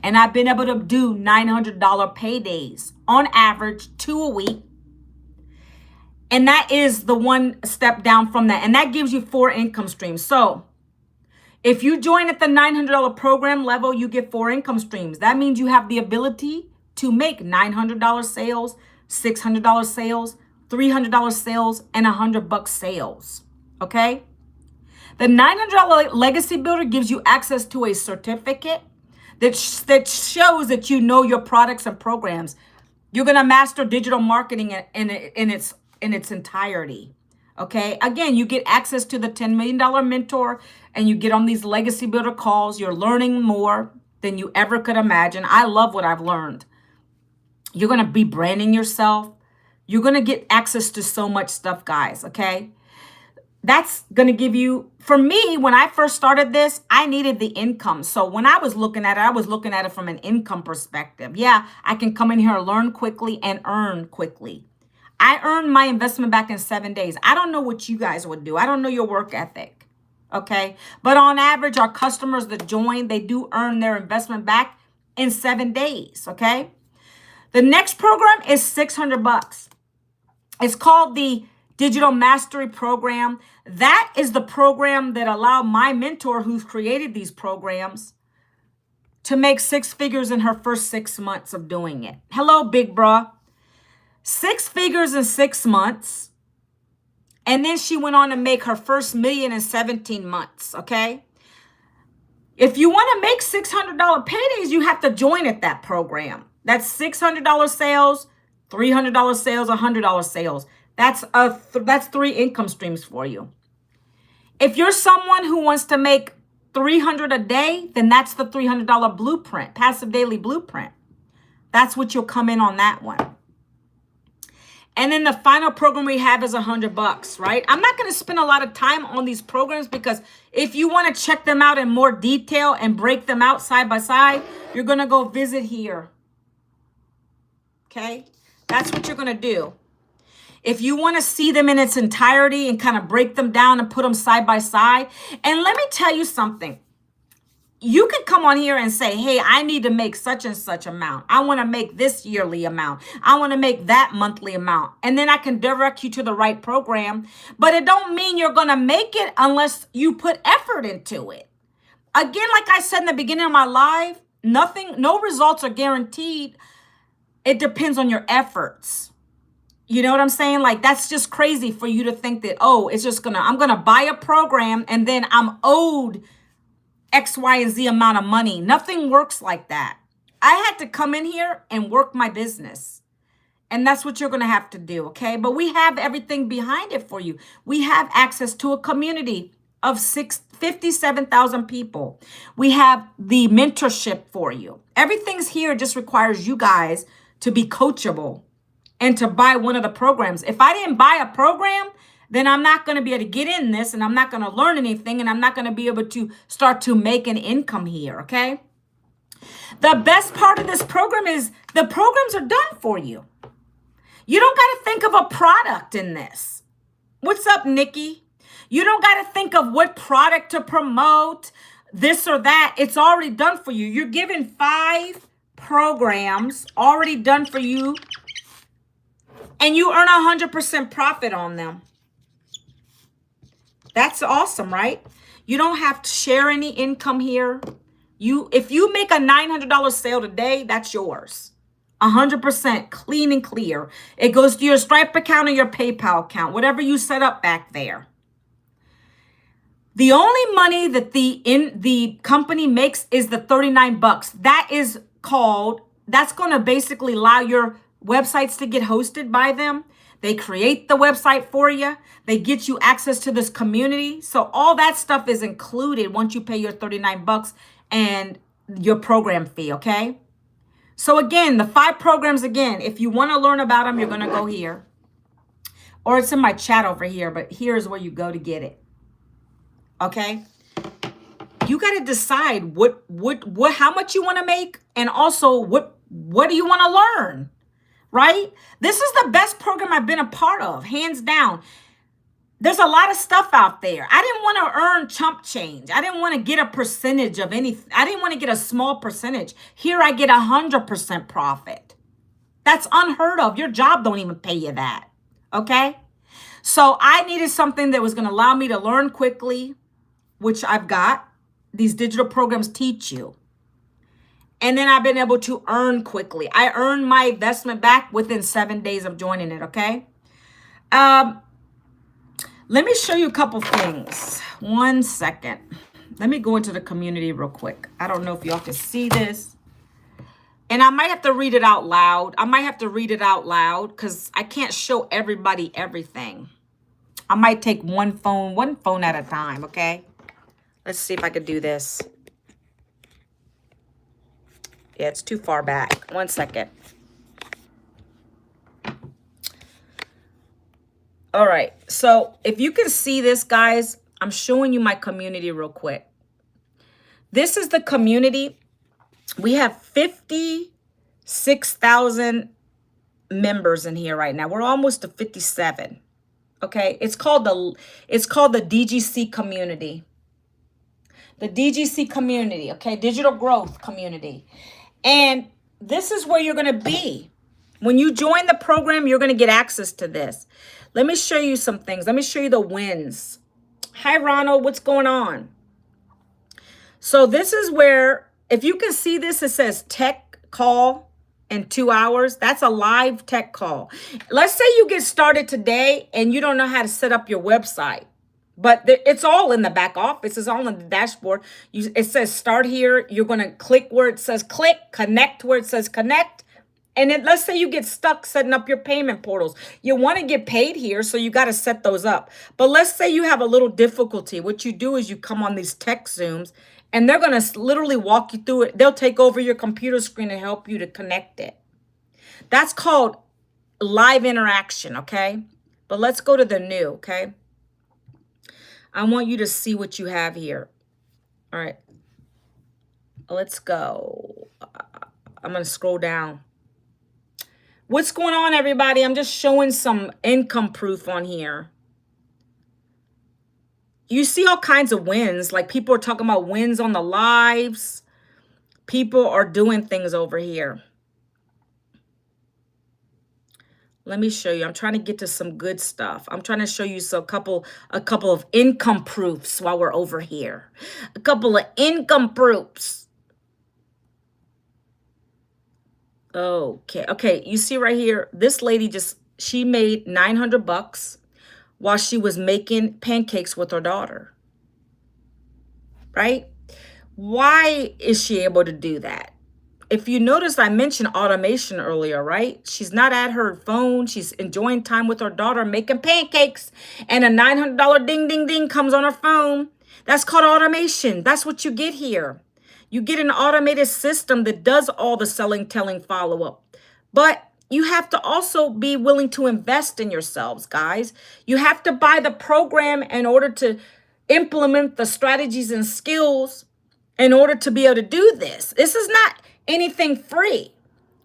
And I've been able to do $900 paydays on average, 2 a week. And that is the one step down from that. And that gives you 4 income streams. So if you join at the $900 program level, you get 4 income streams. That means you have the ability to make $900 sales, $600 sales, $300 sales, and $100 sales. Okay? The $900 Legacy Builder gives you access to a certificate that shows that you know your products and programs. You're going to master digital marketing in its entirety. Okay? Again, you get access to the $10 million mentor, and you get on these Legacy Builder calls. You're learning more than you ever could imagine. I love what I've learned. You're going to be branding yourself. You're going to get access to so much stuff, guys. Okay? That's going to give you, for me, when I first started this, I needed the income. So when I was looking at it, I was looking at it from an income perspective. Yeah, I can come in here, learn quickly, and earn quickly. I earned my investment back in 7 days. I don't know what you guys would do. I don't know your work ethic. Okay. But on average, our customers that join, they do earn their investment back in 7 days. Okay. The next program is $600. It's called the Digital Mastery Program. That is the program that allowed my mentor, who's created these programs, to make 6 figures in her first 6 months of doing it. Hello, big bra. 6 figures in 6 months. And then she went on to make her first $1 million in 17 months. Okay. If you want to make $600 paydays, you have to join at that program. That's $600 sales, $300 sales, $100 sales. That's 3 income streams for you. If you're someone who wants to make $300 a day, then that's the $300 blueprint, passive daily blueprint. That's what you'll come in on that one. And then the final program we have is $100, right? I'm not going to spend a lot of time on these programs, because if you want to check them out in more detail and break them out side by side, you're going to go visit here. Okay? That's what you're going to do. If you want to see them in its entirety and kind of break them down and put them side by side. And let me tell you something. You can come on here and say, hey, I need to make such and such amount. I want to make this yearly amount. I want to make that monthly amount. And then I can direct you to the right program. But it don't mean you're going to make it unless you put effort into it. Again, like I said in the beginning of my live, no results are guaranteed. It depends on your efforts. You know what I'm saying? Like, that's just crazy for you to think that, oh, I'm going to buy a program and then I'm owed X, Y, and Z amount of money. Nothing works like that. I had to come in here and work my business. And that's what you're going to have to do, okay? But we have everything behind it for you. We have access to a community of 57,000 people. We have the mentorship for you. Everything's here. It just requires you guys to be coachable. and to buy one of the programs. If I didn't buy a program, then I'm not going to be able to get in this, and I'm not going to learn anything, and I'm not going to be able to start to make an income here, okay? The best part of this program is the programs are done for you. You don't got to think of a product in this. What's up, Nikki? You don't got to think of what product to promote, this or that. It's already done for you. You're given 5 programs already done for you, and you earn 100% profit on them. That's awesome, right? You don't have to share any income here. If you make a $900 sale today, that's yours. 100% clean and clear. It goes to your Stripe account or your PayPal account, whatever you set up back there. The only money that the company makes is the $39. That's going to basically allow your websites to get hosted by them. They create the website for you. They get you access to this community. So all that stuff is included once you pay your $39 and your program fee, okay? So again, the 5 programs, again, if you want to learn about them, you're going to go here. Or it's in my chat over here, but here's where you go to get it. Okay? You got to decide how much you want to make, and also what do you want to learn? Right? This is the best program I've been a part of, hands down. There's a lot of stuff out there. I didn't want to earn chump change. I didn't want to get a percentage of anything. I didn't want to get a small percentage. Here I get 100% profit. That's unheard of. Your job don't even pay you that. Okay? So I needed something that was going to allow me to learn quickly, which I've got. These digital programs teach you. And then I've been able to earn quickly. I earned my investment back within 7 days of joining it, okay? Let me show you a couple things. 1 second. Let me go into the community real quick. I don't know if y'all can see this. And I might have to read it out loud. Because I can't show everybody everything. I might take one phone at a time, okay? Let's see if I can do this. Yeah, it's too far back. 1 second. All right. So if you can see this, guys, I'm showing you my community real quick. This is the community. We have 56,000 members in here right now. We're almost to 57. Okay. It's called the DGC community. The DGC community. Okay. Digital growth community. And this is where you're going to be. When you join the program, you're going to get access to this. Let me show you some things. Let me show you the wins. Hi, Ronald. What's going on? So this is where, if you can see this, it says tech call in 2 hours. That's a live tech call. Let's say you get started today and you don't know how to set up your website. But it's all in the back office. It's all in the dashboard. It says start here. You're going to click where it says click, connect where it says connect. And then let's say you get stuck setting up your payment portals. You want to get paid here, so you got to set those up. But let's say you have a little difficulty. What you do is you come on these tech Zooms, and they're going to literally walk you through it. They'll take over your computer screen and help you to connect it. That's called live interaction, okay? But let's go to the new, okay? I want you to see what you have here. All right. Let's go. I'm going to scroll down. What's going on, everybody? I'm just showing some income proof on here. You see all kinds of wins. Like people are talking about wins on the lives. People are doing things over here. Let me show you. I'm trying to get to some good stuff. I'm trying to show you a couple of income proofs while we're over here. A couple of income proofs. Okay. You see right here, this lady she made $900 while she was making pancakes with her daughter. Right? Why is she able to do that? If you notice, I mentioned automation earlier, right? She's not at her phone. She's enjoying time with her daughter, making pancakes, and a $900 ding, ding, ding comes on her phone. That's called automation. That's what you get here. You get an automated system that does all the selling, telling, follow-up. But, you have to also be willing to invest in yourselves, guys. You have to buy the program in order to implement the strategies and skills in order to be able to do this. This is not anything free.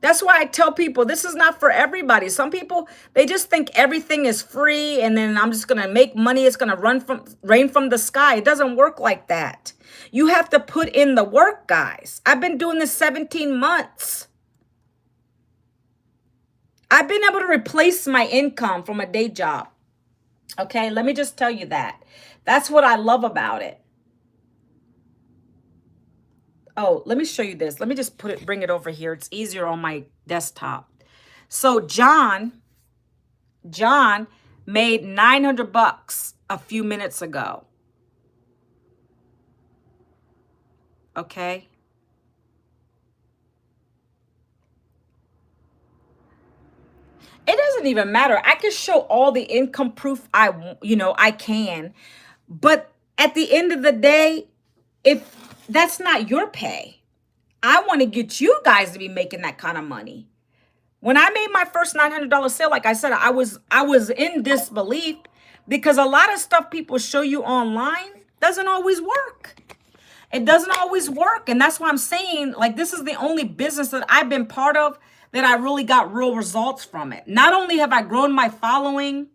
That's why I tell people this is not for everybody. Some people, they just think everything is free and then I'm just going to make money. It's going to rain from the sky. It doesn't work like that. You have to put in the work, guys. I've been doing this 17 months. I've been able to replace my income from a day job. Okay, let me just tell you that. That's what I love about it. Oh, let me show you this. Let me just bring it over here. It's easier on my desktop. So John made $900 a few minutes ago. Okay. It doesn't even matter. I can show all the income proof I can. But at the end of the day, if that's not your pay, I want to get you guys to be making that kind of money. When I made my first $900 sale, like I said, I was in disbelief because a lot of stuff people show you online doesn't always work. It doesn't always work. And that's why I'm saying, like, this is the only business that I've been part of that I really got real results from it. Not only have I grown my following,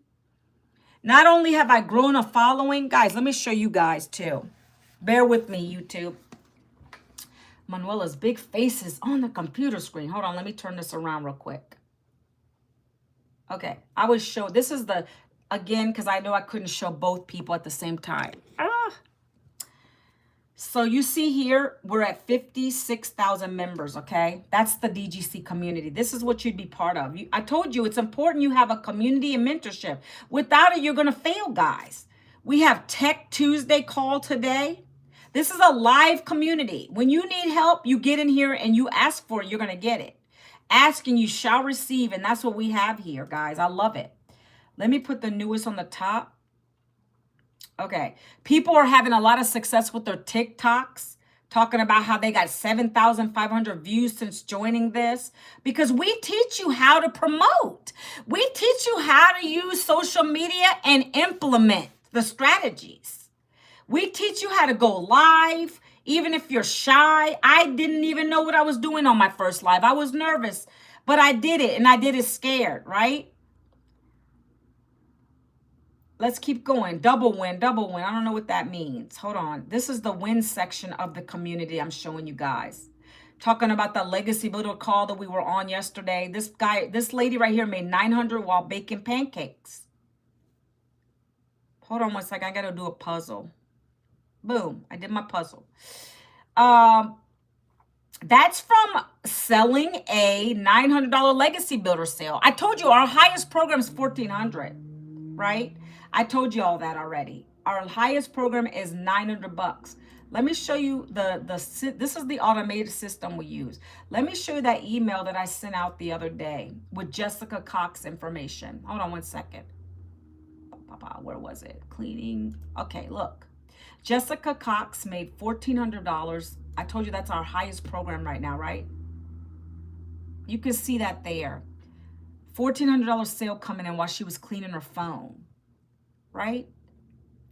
guys, let me show you guys too. Bear with me, YouTube. Manuela's big face is on the computer screen. Hold on, let me turn this around real quick. Okay, I was show. This is again, because I know I couldn't show both people at the same time. So you see here, we're at 56,000 members, okay? That's the DGC community. This is what you'd be part of. I told you it's important you have a community and mentorship. Without it, you're going to fail, guys. We have Tech Tuesday call today. This is a live community. When you need help, you get in here and you ask for it, you're going to get it. Ask and you shall receive, and that's what we have here, guys. I love it. Let me put the newest on the top. Okay, people are having a lot of success with their TikToks, talking about how they got 7,500 views since joining this, because we teach you how to promote. We teach you how to use social media and implement the strategies. We teach you how to go live, even if you're shy. I didn't even know what I was doing on my first live. I was nervous, but I did it, and I did it scared, right? Let's keep going. Double win, double win. I don't know what that means. Hold on. This is the win section of the community I'm showing you guys. Talking about the legacy builder call that we were on yesterday. This lady right here made $900 while baking pancakes. Hold on one second. I got to do a puzzle. Boom. I did my puzzle. That's from selling a $900 legacy builder sale. I told you our highest program is $1,400, right? I told you all that already. Our highest program is $900. Let me show you this is the automated system we use. Let me show you that email that I sent out the other day with Jessica Cox information. Hold on one second. Where was it? Cleaning. Okay, look. Jessica Cox made $1,400. I told you that's our highest program right now, right? You can see that there. $1,400 sale coming in while she was cleaning her phone. Right?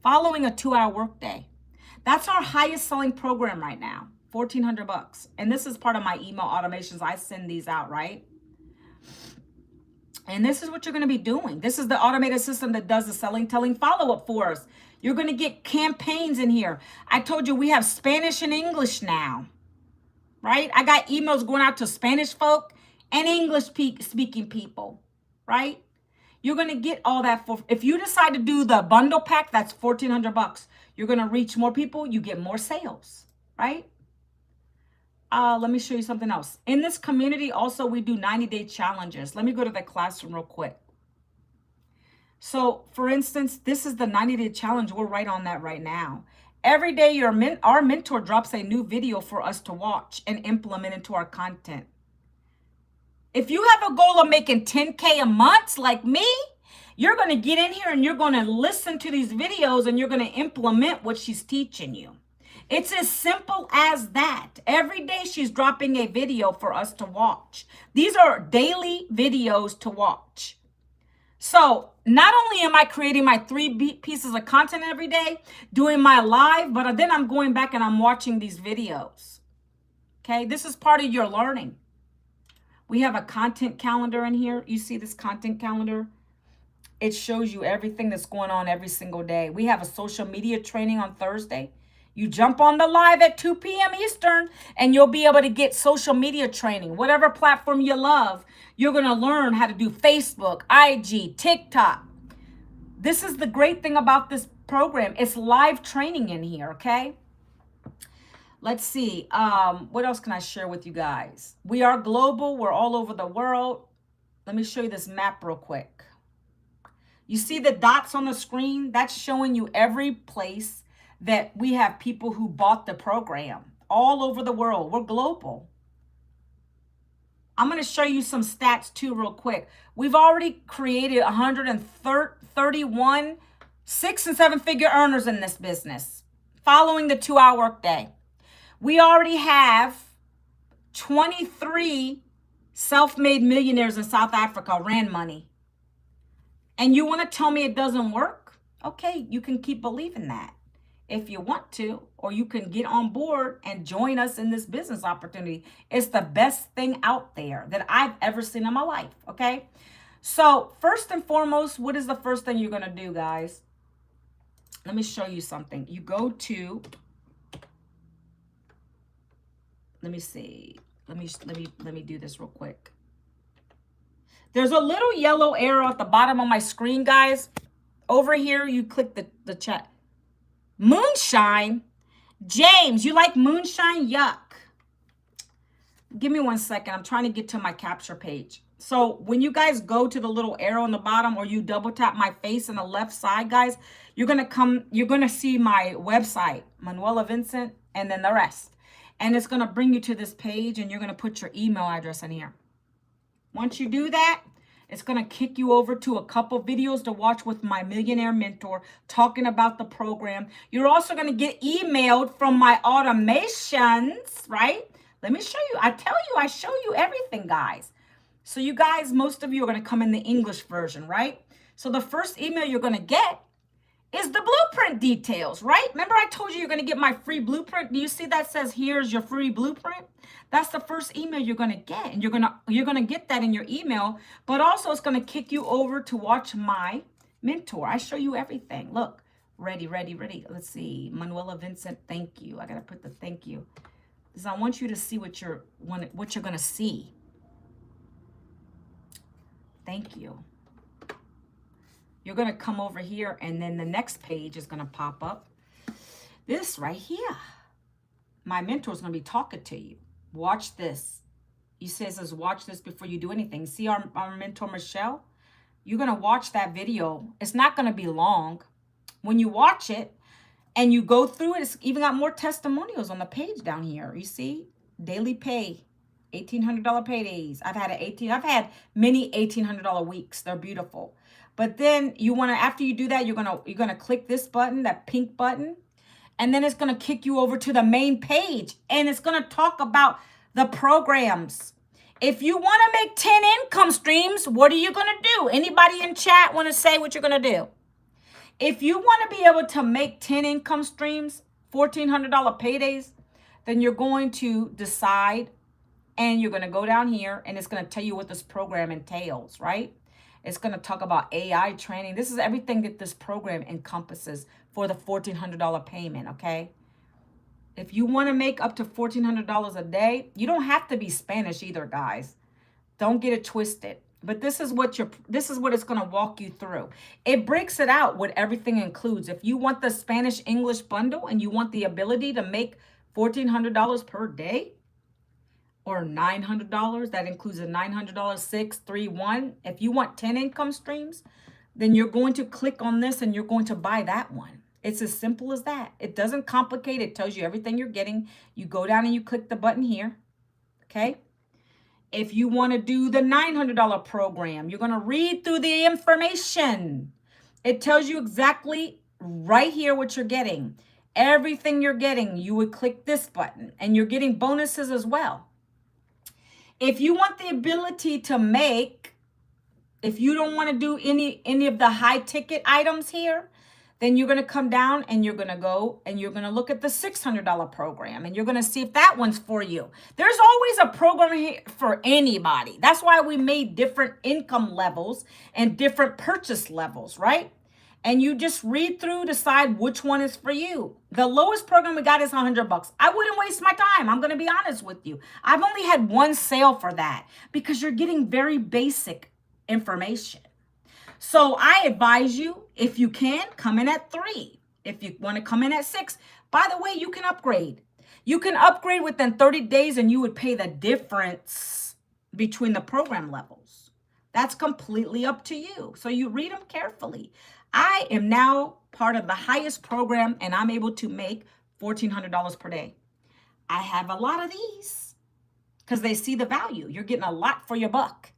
Following a 2-hour workday. That's our highest selling program right now, $1,400. And this is part of my email automations. I send these out, right? And this is what you're going to be doing. This is the automated system that does the selling, telling follow-up for us. You're going to get campaigns in here. I told you we have Spanish and English now, right? I got emails going out to Spanish folk and English speaking people, right? You're going to get all that for, if you decide to do the bundle pack, that's $1,400. You're going to reach more people. You get more sales, right? Let me show you something else. In this community, also, we do 90-day challenges. Let me go to the classroom real quick. So, for instance, this is the 90-day challenge. We're right on that right now. Every day, our mentor drops a new video for us to watch and implement into our content. If you have a goal of making 10K a month like me, you're going to get in here and you're going to listen to these videos and you're going to implement what she's teaching you. It's as simple as that. Every day she's dropping a video for us to watch. These are daily videos to watch. So not only am I creating my pieces of content every day, doing my live, but then I'm going back and I'm watching these videos. Okay, this is part of your learning. We have a content calendar in here. You see this content calendar? It shows you everything that's going on every single day. We have a social media training on Thursday. You jump on the live at 2 p.m. Eastern and you'll be able to get social media training. Whatever platform you love, you're going to learn how to do Facebook, IG, TikTok. This is the great thing about this program. It's live training in here, okay? Let's see. What else can I share with you guys? We are global. We're all over the world. Let me show you this map real quick. You see the dots on the screen? That's showing you every place that we have people who bought the program all over the world. We're global. I'm going to show you some stats too real quick. We've already created 131 6- and 7-figure earners in this business following the 2-hour workday. We already have 23 self-made millionaires in South Africa, Rand money. And you want to tell me it doesn't work? Okay, you can keep believing that if you want to, or you can get on board and join us in this business opportunity. It's the best thing out there that I've ever seen in my life, okay? So first and foremost, what is the first thing you're going to do, guys? Let me show you something. You go to, let me see. Let me do this real quick. There's a little yellow arrow at the bottom of my screen, guys. Over here, you click the chat. Moonshine? James, you like moonshine? Yuck. Give me 1 second. I'm trying to get to my capture page. So when you guys go to the little arrow on the bottom, or you double tap my face on the left side, guys, you're going to see my website, Manuela Vincent, and then the rest. And it's going to bring you to this page, and you're going to put your email address in here. Once you do that, it's going to kick you over to a couple videos to watch with my millionaire mentor talking about the program. You're also going to get emailed from my automations, right? Let me show you. I show you everything, guys. So you guys, most of you are going to come in the English version, right? So the first email you're going to get is the blueprint details, right? Remember I told you you're going to get my free blueprint? Do you see that says here's your free blueprint? That's the first email you're going to get, and you're going to get that in your email, but also it's going to kick you over to watch my mentor. I show you everything. Look, ready. Let's see. Manuela Vincent, thank you. I got to put the thank you. Because I want you to see what you're going to see. Thank you. You're going to come over here, and then the next page is going to pop up. This right here. My mentor is going to be talking to you. Watch this. He says, watch this before you do anything. See our mentor, Michelle? You're going to watch that video. It's not going to be long. When you watch it and you go through it, it's even got more testimonials on the page down here. You see? Daily pay. $1,800 paydays. I've had many $1,800 weeks. They're beautiful. But then you want to, after you do that, you're gonna click this button, that pink button, and then it's gonna kick you over to the main page, and it's gonna talk about the programs. If you want to make 10 income streams, what are you gonna do? Anybody in chat want to say what you're gonna do? If you want to be able to make 10 income streams, $1,400 paydays, then you're going to decide, and you're going to go down here, and it's going to tell you what this program entails, right? It's going to talk about AI training. This is everything that this program encompasses for the $1,400 payment, okay? If you want to make up to $1,400 a day, you don't have to be Spanish either, guys. Don't get it twisted. But this is what it's going to walk you through. It breaks it out what everything includes. If you want the Spanish-English bundle and you want the ability to make $1,400 per day, or $900, that includes a $900 631. If you want 10 income streams, then you're going to click on this and you're going to buy that one. It's as simple as that. It doesn't complicate. It tells you everything you're getting. You go down and you click the button here. Okay. If you want to do the $900 program, you're going to read through the information. It tells you exactly right here what you're getting. everything you're getting, you would click this button, and you're getting bonuses as well. If you want the ability to make, if you don't want to do any of the high ticket items here, then you're going to come down and you're going to go and you're going to look at the $600 program, and you're going to see if that one's for you. There's always a program here for anybody. That's why we made different income levels and different purchase levels, right? And you just read through, decide which one is for you. The lowest program we got is $100. I wouldn't waste my time. I'm going to be honest with you. I've only had one sale for that because you're getting very basic information. So I advise you, if you can, come in at 3. If you want to come in at 6, by the way, you can upgrade. You can upgrade within 30 days and you would pay the difference between the program levels. That's completely up to you. So you read them carefully. I am now part of the highest program and I'm able to make $1,400 per day. I have a lot of these because they see the value. You're getting a lot for your buck.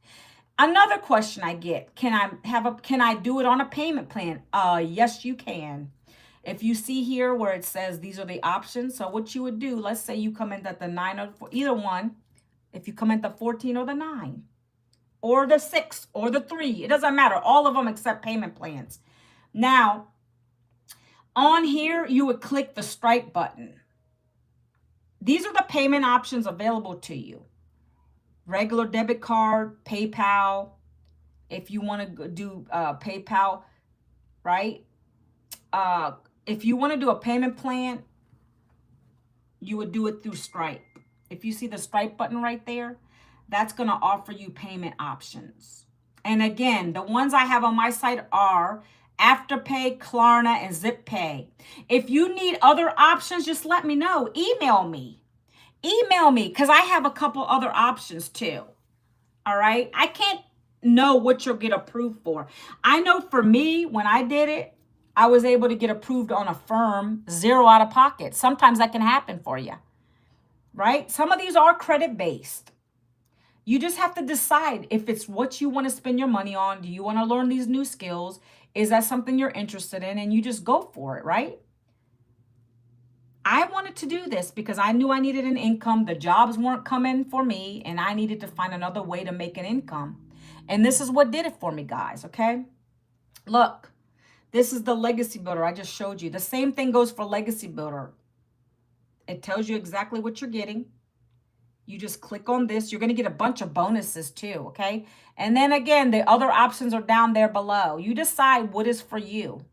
Another question I get, can I do it on a payment plan? Yes, you can. If you see here where it says these are the options, so what you would do, let's say you come in at the 9 or either one, if you come in the 14 or the 9, or the 6 or the 3, it doesn't matter, all of them except payment plans. Now, on here, you would click the Stripe button. These are the payment options available to you. Regular debit card, PayPal, if you want to do PayPal, right? If you want to do a payment plan, you would do it through Stripe. If you see the Stripe button right there, that's going to offer you payment options. And again, the ones I have on my site are Afterpay, Klarna, and ZipPay. If you need other options, just let me know. Email me. Email me because I have a couple other options too. All right. I can't know what you'll get approved for. I know for me, when I did it, I was able to get approved on Affirm, 0 out of pocket. Sometimes that can happen for you, right? Some of these are credit based. You just have to decide if it's what you want to spend your money on. Do you want to learn these new skills? Is that something you're interested in? And you just go for it, right? I wanted to do this because I knew I needed an income. The jobs weren't coming for me, and I needed to find another way to make an income. And this is what did it for me, guys, okay? Look, this is the Legacy Builder I just showed you. The same thing goes for Legacy Builder. It tells you exactly what you're getting. You just click on this. You're going to get a bunch of bonuses too, okay? And then again, the other options are down there below. You decide what is for you.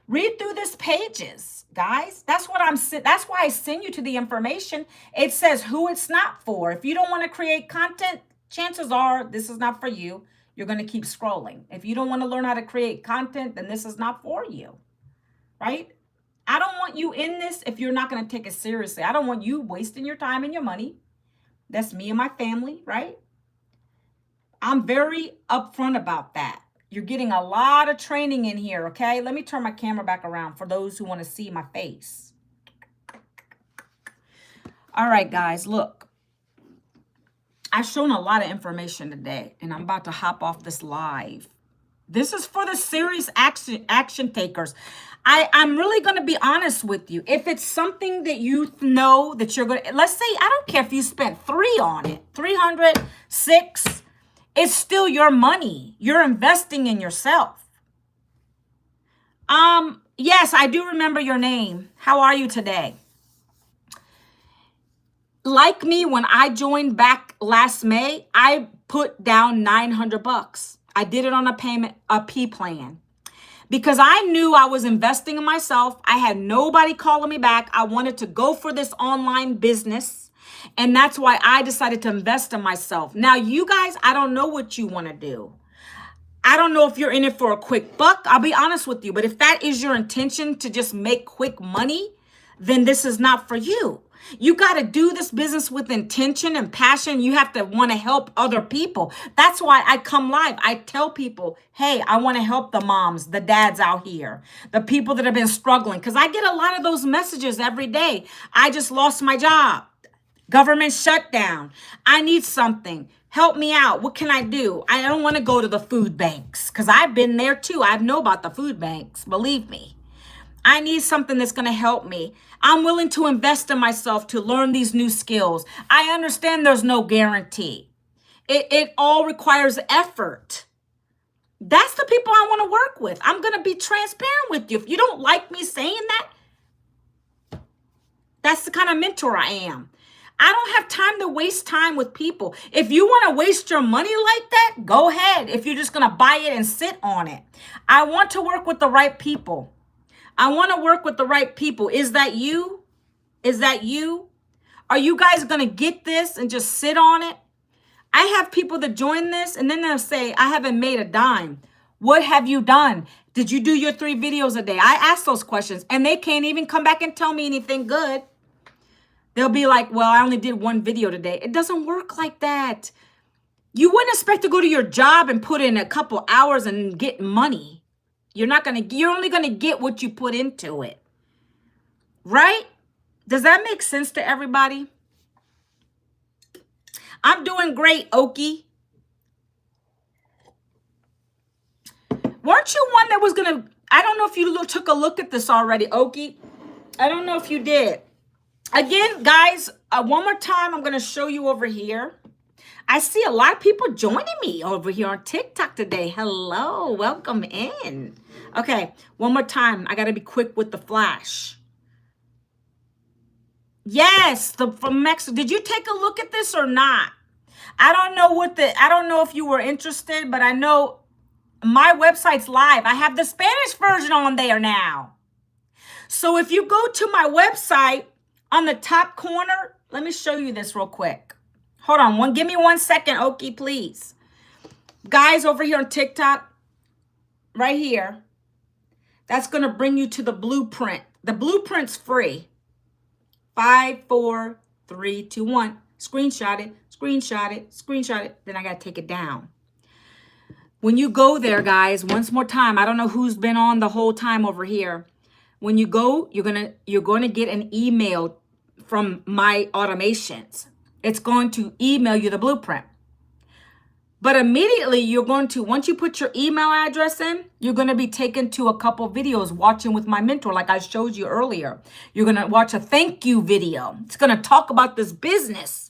Read through these pages, guys. That's why I send you to the information. It says who it's not for. If you don't want to create content, chances are this is not for you. You're going to keep scrolling. If you don't want to learn how to create content, then this is not for you, right? I don't want you in this if you're not going to take it seriously. I don't want you wasting your time and your money. That's me and my family, right? I'm very upfront about that. You're getting a lot of training in here, okay? Let me turn my camera back around for those who want to see my face. All right, guys, look. I've shown a lot of information today, and I'm about to hop off this live. This is for the serious action takers. I'm really going to be honest with you. If it's something that you know that you're going to, let's say, I don't care if you spent 3 on it, 300, 6, it's still your money. You're investing in yourself. Yes, I do remember your name. How are you today? Like me, when I joined back last May, I put down $900. I did it on a P plan. Because I knew I was investing in myself. I had nobody calling me back. I wanted to go for this online business. And that's why I decided to invest in myself. Now, you guys, I don't know what you want to do. I don't know if you're in it for a quick buck. I'll be honest with you. But if that is your intention to just make quick money, then this is not for you. You got to do this business with intention and passion. You have to want to help other people. That's why I come live. I tell people, hey, I want to help the moms, the dads out here, the people that have been struggling. Because I get a lot of those messages every day. I just lost my job. Government shutdown. I need something. Help me out. What can I do? I don't want to go to the food banks because I've been there too. I know about the food banks. Believe me. I need something that's going to help me. I'm willing to invest in myself to learn these new skills. I understand there's no guarantee. It all requires effort. That's the people I want to work with. I'm going to be transparent with you. If you don't like me saying that, that's the kind of mentor I am. I don't have time to waste time with people. If you want to waste your money like that, go ahead. If you're just going to buy it and sit on it. I want to work with the right people. I want to work with the right people. Is that you? Is that you? Are you guys going to get this and just sit on it? I have people that join this and then they'll say, I haven't made a dime. What have you done? Did you do your 3 videos a day? I ask those questions and they can't even come back and tell me anything good. They'll be like, well, I only did 1 video today. It doesn't work like that. You wouldn't expect to go to your job and put in a couple hours and get money. You're only going to get what you put into it. Right? Does that make sense to everybody? I'm doing great, Okie. Weren't you one that was going to, I don't know if you took a look at this already, Okie. I don't know if you did. Again, guys, one more time, I'm going to show you over here. I see a lot of people joining me over here on TikTok today. Hello, welcome in. Okay, one more time. I got to be quick with the flash. Yes, from Mexico. Did you take a look at this or not? I don't know if you were interested, but I know my website's live. I have the Spanish version on there now. So if you go to my website, on the top corner, let me show you this real quick. Hold on, give me 1 second, Okie, please. Guys over here on TikTok, right here, that's going to bring you to the blueprint. The blueprint's free. 5, 4, 3, 2, 1. Screenshot it, screenshot it, screenshot it. Then I got to take it down. When you go there, guys, once more time, I don't know who's been on the whole time over here. When you go, you're going to get an email from my automations. It's going to email you the blueprint. But immediately you're going to, once you put your email address in, you're going to be taken to a couple videos watching with my mentor like I showed you earlier. You're going to watch a thank you video. It's going to talk about this business.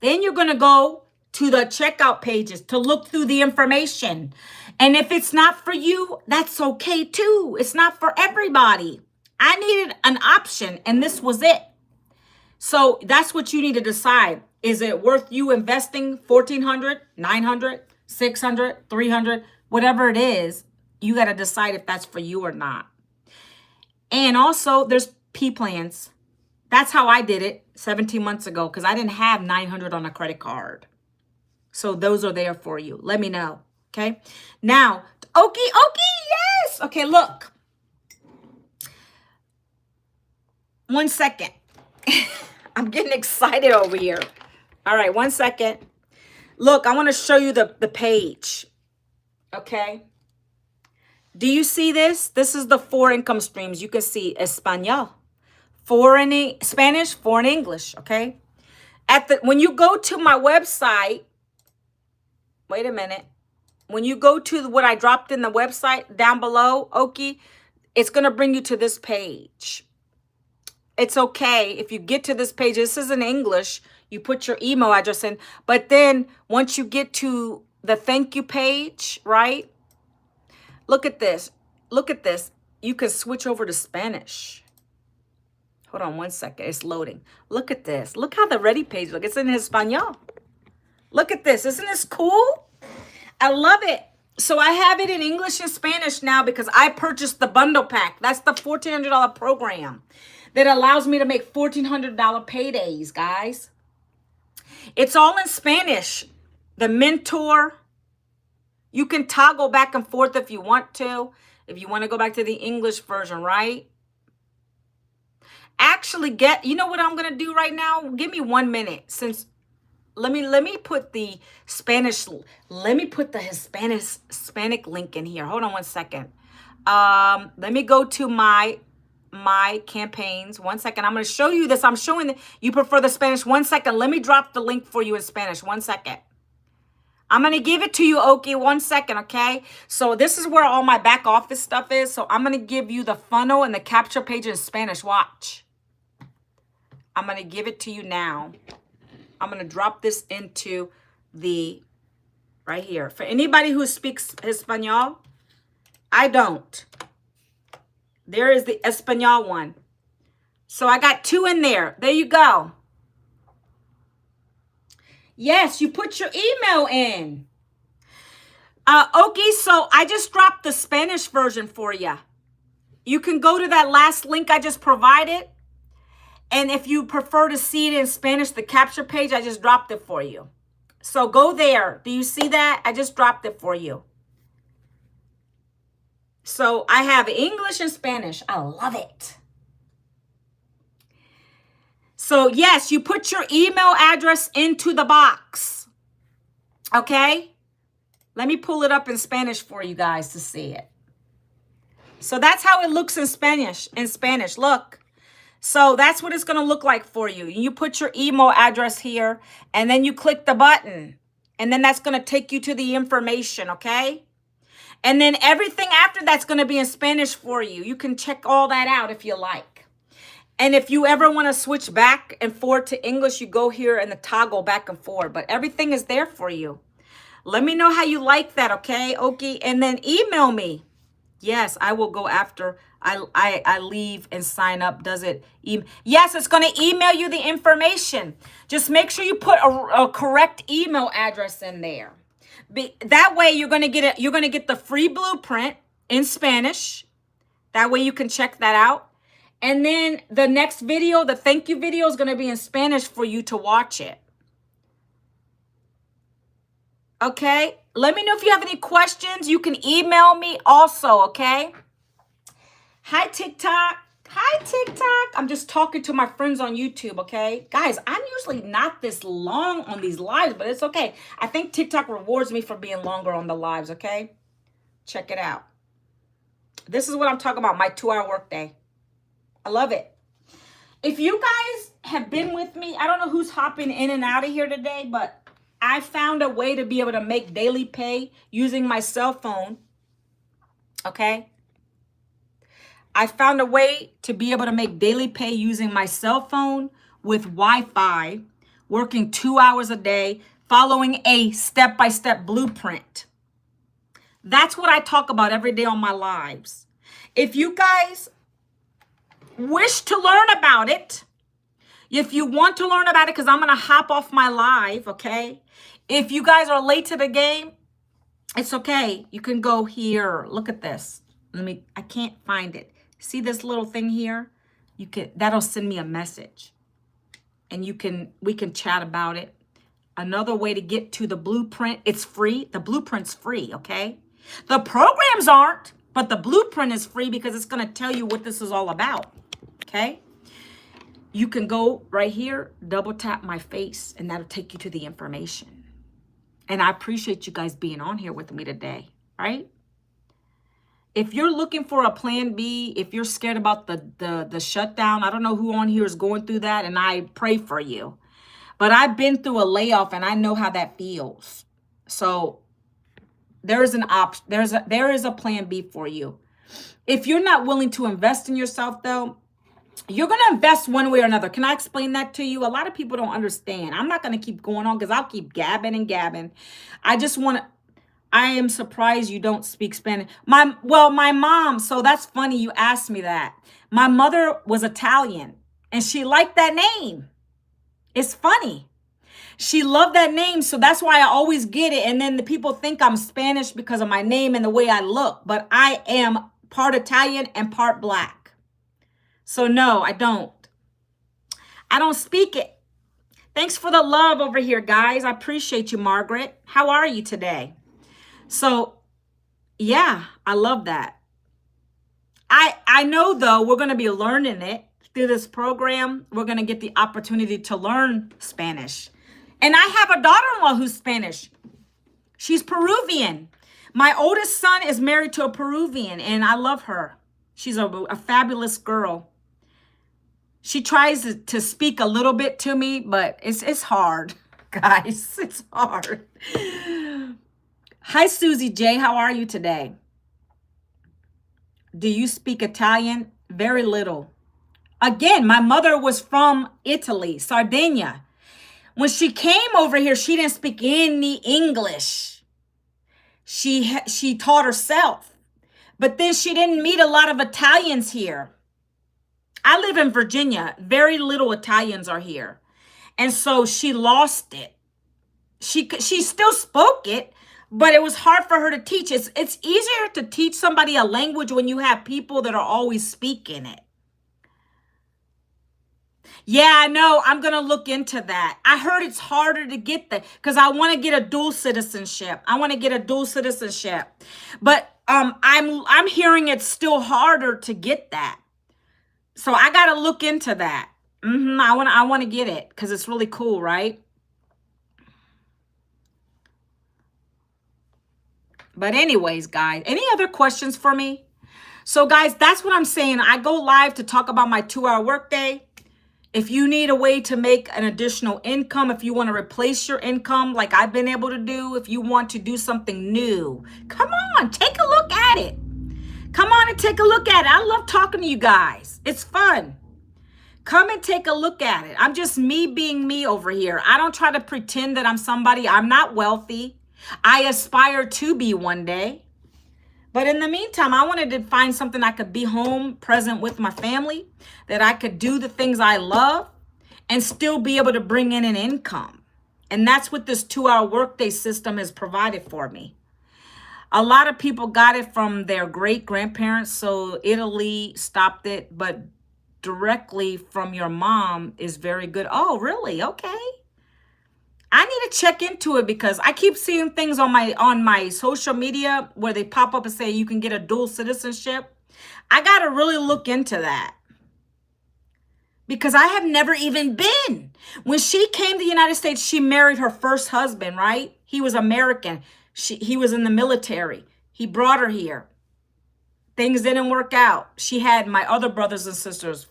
Then you're going to go to the checkout pages to look through the information. And if it's not for you, that's okay too. It's not for everybody. I needed an option and this was it. So that's what you need to decide. Is it worth you investing $1,400, $900, $600, $300, whatever it is? You got to decide if that's for you or not. And also there's P plans. That's how I did it 17 months ago because I didn't have $900 on a credit card. So those are there for you. Let me know. Okay. Now, Okie, yes. Okay, look. 1 second. I'm getting excited over here. All right, 1 second. Look, I want to show you the page. Okay. Do you see this? This is the 4 income streams. You can see Espanol, Spanish, foreign English. Okay. When you go to my website, wait a minute. When you go to what I dropped in the website down below, Okie, it's going to bring you to this page. It's okay if you get to this page. This is in English. You put your email address in. But then once you get to the thank you page, right? Look at this. Look at this. You can switch over to Spanish. Hold on 1 second. It's loading. Look at this. Look how the ready page looks. It's in Espanol. Look at this. Isn't this cool? I love it. So I have it in English and Spanish now because I purchased the bundle pack. That's the $1,400 program that allows me to make $1,400 paydays, guys. It's all in Spanish. The mentor. You can toggle back and forth if you want to. If you want to go back to the English version, right? Actually, you know what I'm going to do right now? Give me 1 minute let me put the Spanish, let me put the Hispanic link in here. Hold on 1 second. Let me go to my campaigns. 1 second. I'm going to show you this. I'm showing that you prefer the Spanish. 1 second. Let me drop the link for you in Spanish. 1 second. I'm going to give it to you, Oki. 1 second, okay? So this is where all my back office stuff is. So I'm going to give you the funnel and the capture page in Spanish. Watch. I'm going to give it to you now. I'm going to drop this into the, right here. For anybody who speaks Espanol, I don't. There is the Espanol one. So I got 2 in there. There you go. Yes, you put your email in. Okay, so I just dropped the Spanish version for you. You can go to that last link I just provided. And if you prefer to see it in Spanish, the capture page, I just dropped it for you. So go there. Do you see that? I just dropped it for you. So I have English and Spanish. I love it. So yes, you put your email address into the box. Okay? Let me pull it up in Spanish for you guys to see it. So that's how it looks in Spanish. Look. So that's what it's going to look like for you. You put your email address here, and then you click the button. And then that's going to take you to the information, okay? And then everything after that's going to be in Spanish for you. You can check all that out if you like. And if you ever want to switch back and forth to English, you go here and the toggle back and forth. But everything is there for you. Let me know how you like that, okay? Okay, and then email me. Yes, I will go after I leave and sign up. Does it? Yes, it's going to email you the information. Just make sure you put a correct email address in there. That way you're going to get it. You're going to get the free blueprint in Spanish. That way you can check that out. And then the next video, the thank you video, is going to be in Spanish for you to watch it. Okay? Let me know if you have any questions. You can email me also, okay? Hi, TikTok. Hi, TikTok. I'm just talking to my friends on YouTube, okay? Guys, I'm usually not this long on these lives, but it's okay. I think TikTok rewards me for being longer on the lives, okay? Check it out. This is what I'm talking about, my 2-hour workday. I love it. If you guys have been with me, I don't know who's hopping in and out of here today, but I found a way to be able to make daily pay using my cell phone, okay? I found a way to be able to make daily pay using my cell phone with Wi-Fi, working 2 hours a day, following a step-by-step blueprint. That's what I talk about every day on my lives. If you guys wish to learn about it, if you want to learn about it, because I'm going to hop off my live, okay? If you guys are late to the game, it's okay. You can go here. Look at this. I can't find it. See this little thing here? That'll send me a message. And we can chat about it. Another way to get to the blueprint, it's free. The blueprint's free, okay? The programs aren't, but the blueprint is free because it's going to tell you what this is all about, okay? You can go right here, double tap my face, and that'll take you to the information. And I appreciate you guys being on here with me today, right? If you're looking for a plan B, if you're scared about the shutdown, I don't know who on here is going through that, and I pray for you. But I've been through a layoff, and I know how that feels. So there is an option. There is a plan B for you. If you're not willing to invest in yourself, though, you're going to invest one way or another. Can I explain that to you? A lot of people don't understand. I'm not going to keep going on because I'll keep gabbing and gabbing. I am surprised you don't speak Spanish. My mom, so that's funny you asked me that. My mother was Italian and she liked that name. It's funny. She loved that name, so that's why I always get it. And then the people think I'm Spanish because of my name and the way I look, but I am part Italian and part Black. So no, I don't. I don't speak it. Thanks for the love over here, guys. I appreciate you, Margaret. How are you today? So, yeah, I love that. I know, though, we're going to be learning it through this program. We're going to get the opportunity to learn Spanish. And I have a daughter-in-law who's Spanish. She's Peruvian. My oldest son is married to a Peruvian, and I love her. She's a fabulous girl. She tries to speak a little bit to me, but it's hard, guys. It's hard. Hi, Susie J. How are you today? Do you speak Italian? Very little. Again, my mother was from Italy, Sardinia. When she came over here, she didn't speak any English. She taught herself. But then she didn't meet a lot of Italians here. I live in Virginia. Very little Italians are here. And so she lost it. She still spoke it, but it was hard for her to teach. It's easier to teach somebody a language when you have people that are always speaking it. Yeah, I know. I'm going to look into that. I heard it's harder to get that because I want to get a dual citizenship. But I'm hearing it's still harder to get that. So I got to look into that. I want to get it because it's really cool, right? But anyways, guys, any other questions for me? So guys, that's what I'm saying. I go live to talk about my 2-hour workday. If you need a way to make an additional income, if you want to replace your income like I've been able to do, if you want to do something new, come on, take a look at it. Come on and take a look at it. I love talking to you guys. It's fun. Come and take a look at it. I'm just me being me over here. I don't try to pretend that I'm somebody. I'm not wealthy. I aspire to be one day. But in the meantime, I wanted to find something I could be home, present with my family, that I could do the things I love and still be able to bring in an income. And that's what this 2-hour workday system has provided for me. A lot of people got it from their great-grandparents, so Italy stopped it, but directly from your mom is very good. Oh, really? Okay. I need to check into it because I keep seeing things on my social media where they pop up and say you can get a dual citizenship. I got to really look into that because I have never even been. When she came to the United States, she married her first husband, right? He was American. He was in the military. He brought her here. Things didn't work out. She had my other brothers and sisters,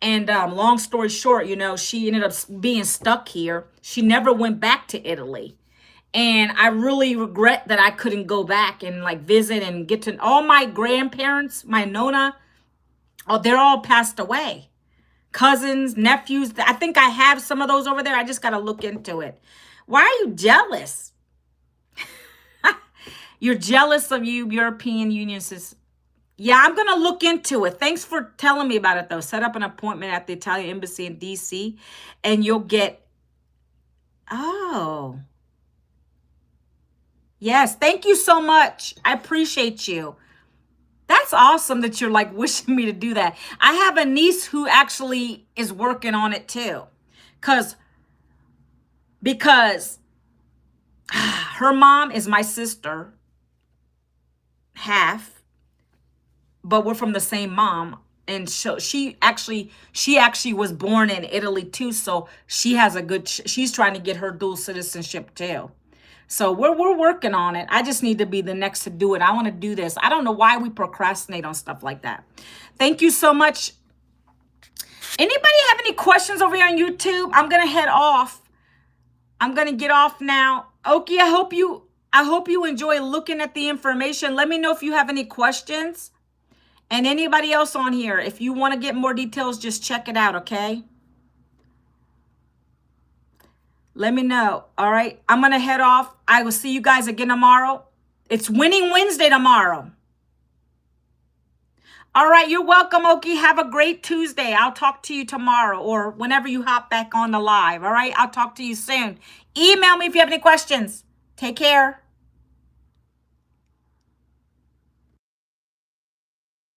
And long story short, she ended up being stuck here. She never went back to Italy. And I really regret that I couldn't go back and visit and get to all my grandparents, my Nona. Oh, they're all passed away. Cousins, nephews. I think I have some of those over there. I just got to look into it. Why are you jealous? You're jealous of European Union sis. Yeah, I'm going to look into it. Thanks for telling me about it, though. Set up an appointment at the Italian Embassy in D.C. and you'll get... Oh. Yes, thank you so much. I appreciate you. That's awesome that you're wishing me to do that. I have a niece who actually is working on it, too. Because her mom is my sister. Half. But we're from the same mom, and so she actually was born in Italy too, so she has she's trying to get her dual citizenship too. So we're working on it. I just need to be the next to do it. I want to do this. I don't know why we procrastinate on stuff like that. Thank you so much. Anybody have any questions over here on YouTube? I'm gonna head off. I'm gonna get off now. Oki, I hope you enjoy looking at the information. Let me know if you have any questions. And anybody else on here, if you want to get more details, just check it out, okay? Let me know, all right? I'm going to head off. I will see you guys again tomorrow. It's Winning Wednesday tomorrow. All right, you're welcome, Oki. Have a great Tuesday. I'll talk to you tomorrow or whenever you hop back on the live, all right? I'll talk to you soon. Email me if you have any questions. Take care.